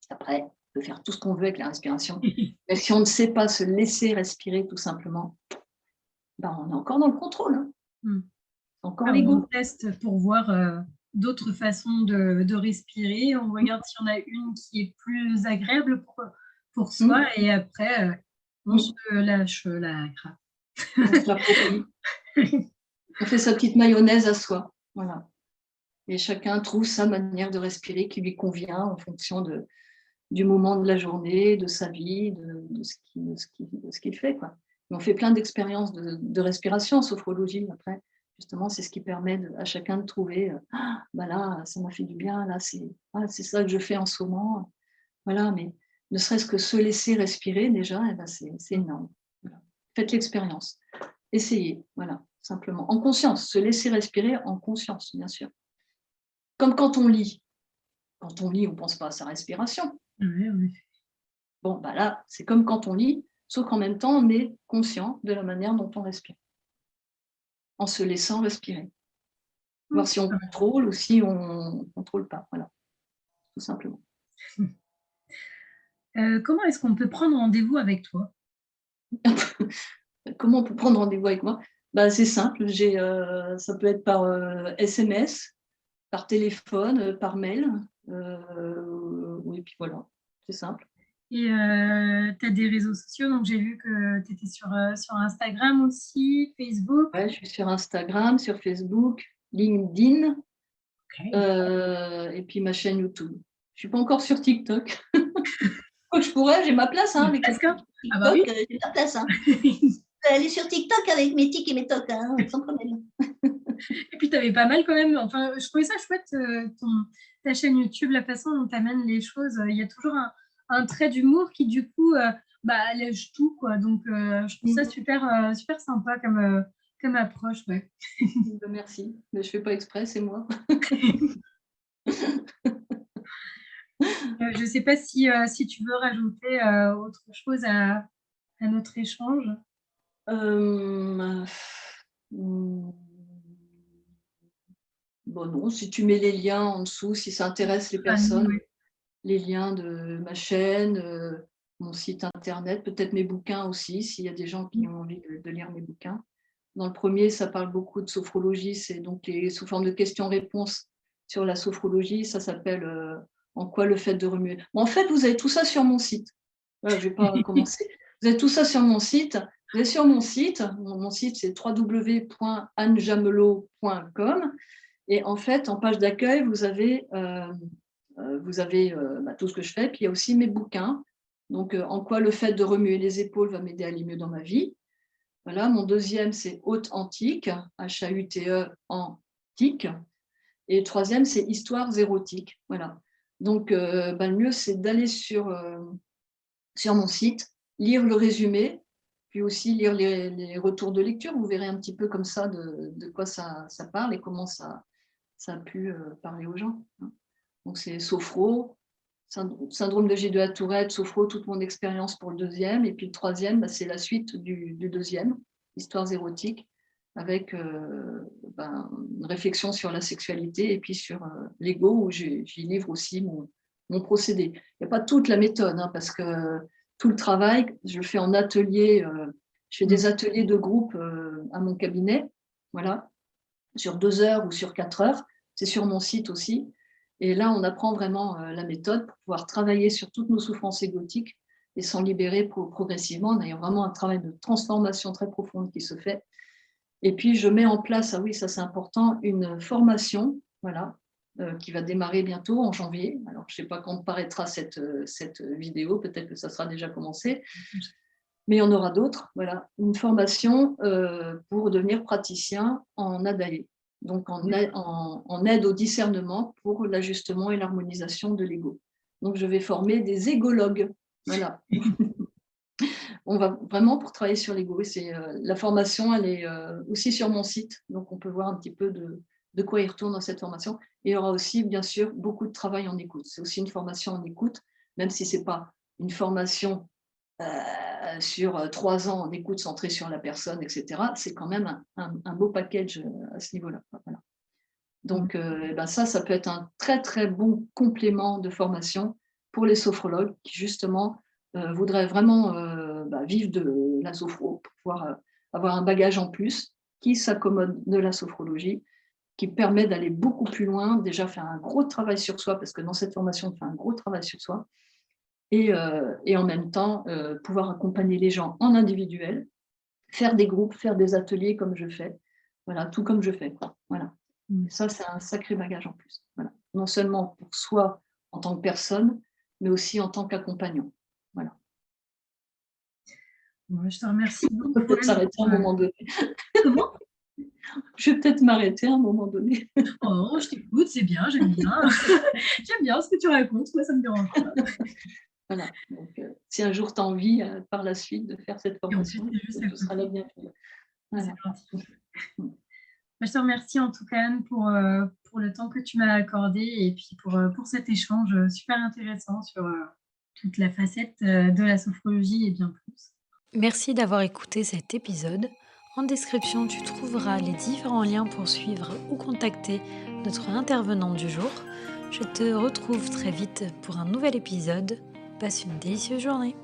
C: Après, on peut faire tout ce qu'on veut avec la respiration. Mais si on ne sait pas se laisser respirer tout simplement, ben on est encore dans le contrôle. Hein. C'est encore l'ego.
B: On teste pour voir d'autres façons de respirer. On regarde s'il y en a une qui est plus agréable pour soi et après, on se lâche la grappe.
C: On se l'approprie. On fait sa petite mayonnaise à soi. Voilà. Et chacun trouve sa manière de respirer qui lui convient en fonction du moment de la journée, de sa vie, de ce qu'il fait. Quoi. Et on fait plein d'expériences de respiration en sophrologie. Après, justement, c'est ce qui permet à chacun de trouver bah là, ça m'a fait du bien, là, c'est ça que je fais en ce moment. Voilà, mais ne serait-ce que se laisser respirer, déjà, eh ben, c'est énorme. Voilà. Faites l'expérience. Essayez, voilà, simplement. En conscience, se laisser respirer en conscience, bien sûr. Comme quand on lit. Quand on lit, on ne pense pas à sa respiration.
B: Oui.
C: Bon, bah là, c'est comme quand on lit, sauf qu'en même temps, on est conscient de la manière dont on respire, en se laissant respirer. Voir si on contrôle ou si on ne contrôle pas. Voilà, tout simplement.
B: Comment est-ce qu'on peut prendre rendez-vous avec toi?
C: Comment on peut prendre rendez-vous avec moi? Bah, c'est simple, ça peut être par SMS, par téléphone, par mail. Oui, puis voilà, c'est simple.
B: Et tu as des réseaux sociaux, donc j'ai vu que tu étais sur Instagram aussi, Facebook.
C: Ouais, je suis sur Instagram, sur Facebook, LinkedIn, et puis ma chaîne YouTube. Je ne suis pas encore sur TikTok. Je pourrais, j'ai ma place. Hein, avec
B: TikTok,
C: oui. J'ai ma place. Hein. Je peux aller sur TikTok avec mes tics et mes tocs, hein, sans problème.
B: Et puis, tu avais pas mal quand même. Enfin, je trouvais ça chouette, ta chaîne YouTube, la façon dont tu amènes les choses. Il y a toujours un trait d'humour qui, du coup, allège tout, quoi. Donc, je trouve ça super, super sympa comme approche. Ouais.
C: Merci. Mais je ne fais pas exprès, c'est moi.
B: Je ne sais pas si tu veux rajouter autre chose à notre échange.
C: Bon, non, si tu mets les liens en dessous, si ça intéresse les personnes, les liens de ma chaîne, mon site internet, peut-être mes bouquins aussi, s'il y a des gens qui ont envie de lire mes bouquins. Dans le premier, ça parle beaucoup de sophrologie, c'est donc sous forme de questions-réponses sur la sophrologie. Ça s'appelle En quoi le fait de remuer. Bon, en fait, vous avez tout ça sur mon site. Voilà, je ne vais pas commencer. Vous avez tout ça sur mon site. Vous allez sur mon site. Mon site, c'est www.annejamelot.com. Et en fait, en page d'accueil, vous avez tout ce que je fais. Puis il y a aussi mes bouquins. Donc, En quoi le fait de remuer les épaules va m'aider à aller mieux dans ma vie. Voilà, mon deuxième, c'est Haute Antique, H-A-U-T-E, antique. Et le troisième, c'est Histoires érotiques. Voilà. Donc, le mieux, c'est d'aller sur mon site, lire le résumé, puis aussi lire les retours de lecture. Vous verrez un petit peu comme ça de quoi ça parle et comment ça a pu parler aux gens. Donc, c'est Sophro, syndrome de G2 à Tourette, Sophro, toute mon expérience pour le deuxième. Et puis le troisième, c'est la suite du deuxième, Histoires érotiques, avec une réflexion sur la sexualité et puis sur l'ego, où j'y livre aussi mon procédé. Il n'y a pas toute la méthode, hein, parce que tout le travail, je le fais en atelier. Je fais des ateliers de groupe à mon cabinet, voilà, sur 2 heures ou sur 4 heures. C'est sur mon site aussi. Et là, on apprend vraiment la méthode pour pouvoir travailler sur toutes nos souffrances égotiques et s'en libérer progressivement. Il y a vraiment un travail de transformation très profonde qui se fait. Et puis, je mets en place, ah oui, ça c'est important, une formation, voilà, qui va démarrer bientôt en janvier. Alors, je ne sais pas quand paraîtra cette vidéo, peut-être que ça sera déjà commencé, mais il y en aura d'autres. Voilà, une formation pour devenir praticien en ADAE, donc en aide au discernement pour l'ajustement et l'harmonisation de l'ego. Donc, je vais former des égologues. Voilà. On va vraiment pour travailler sur l'ego. La formation, elle est aussi sur mon site, donc on peut voir un petit peu de quoi il retourne dans cette formation. Et il y aura aussi, bien sûr, beaucoup de travail en écoute. C'est aussi une formation en écoute, même si ce n'est pas une formation sur 3 ans en écoute centrée sur la personne, etc. C'est quand même un beau package à ce niveau-là. Voilà. Donc, ça peut être un très, très bon complément de formation pour les sophrologues qui, justement, voudraient vraiment vivre de la sophro pour pouvoir avoir un bagage en plus qui s'accommode de la sophrologie, qui permet d'aller beaucoup plus loin, déjà faire un gros travail sur soi, parce que dans cette formation, on fait un gros travail sur soi, et en même temps, pouvoir accompagner les gens en individuel, faire des groupes, faire des ateliers comme je fais, voilà, tout comme je fais, quoi. Voilà. Ça, c'est un sacré bagage en plus. Voilà. Non seulement pour soi en tant que personne, mais aussi en tant qu'accompagnant. Voilà.
B: Bon, je te remercie
C: On
B: beaucoup.
C: peut peut-être s'arrêter à un moment donné.
B: Comment?
C: Je vais peut-être m'arrêter à un moment donné.
B: Oh, je t'écoute, c'est bien, j'aime bien. J'aime bien ce que tu racontes, moi ça me dérange pas.
C: Voilà. Donc, si un jour tu as envie par la suite de faire cette
B: Et en plus,
C: formation,
B: c'est juste à
C: tu seras
B: côté.
C: la bienvenue. Voilà.
B: C'est gentil. Je te remercie en tout cas, Anne, pour le temps que tu m'as accordé et puis pour cet échange super intéressant sur toute la facette de la sophrologie et bien plus.
A: Merci d'avoir écouté cet épisode. En description, tu trouveras les différents liens pour suivre ou contacter notre intervenant du jour. Je te retrouve très vite pour un nouvel épisode. Passe une délicieuse journée.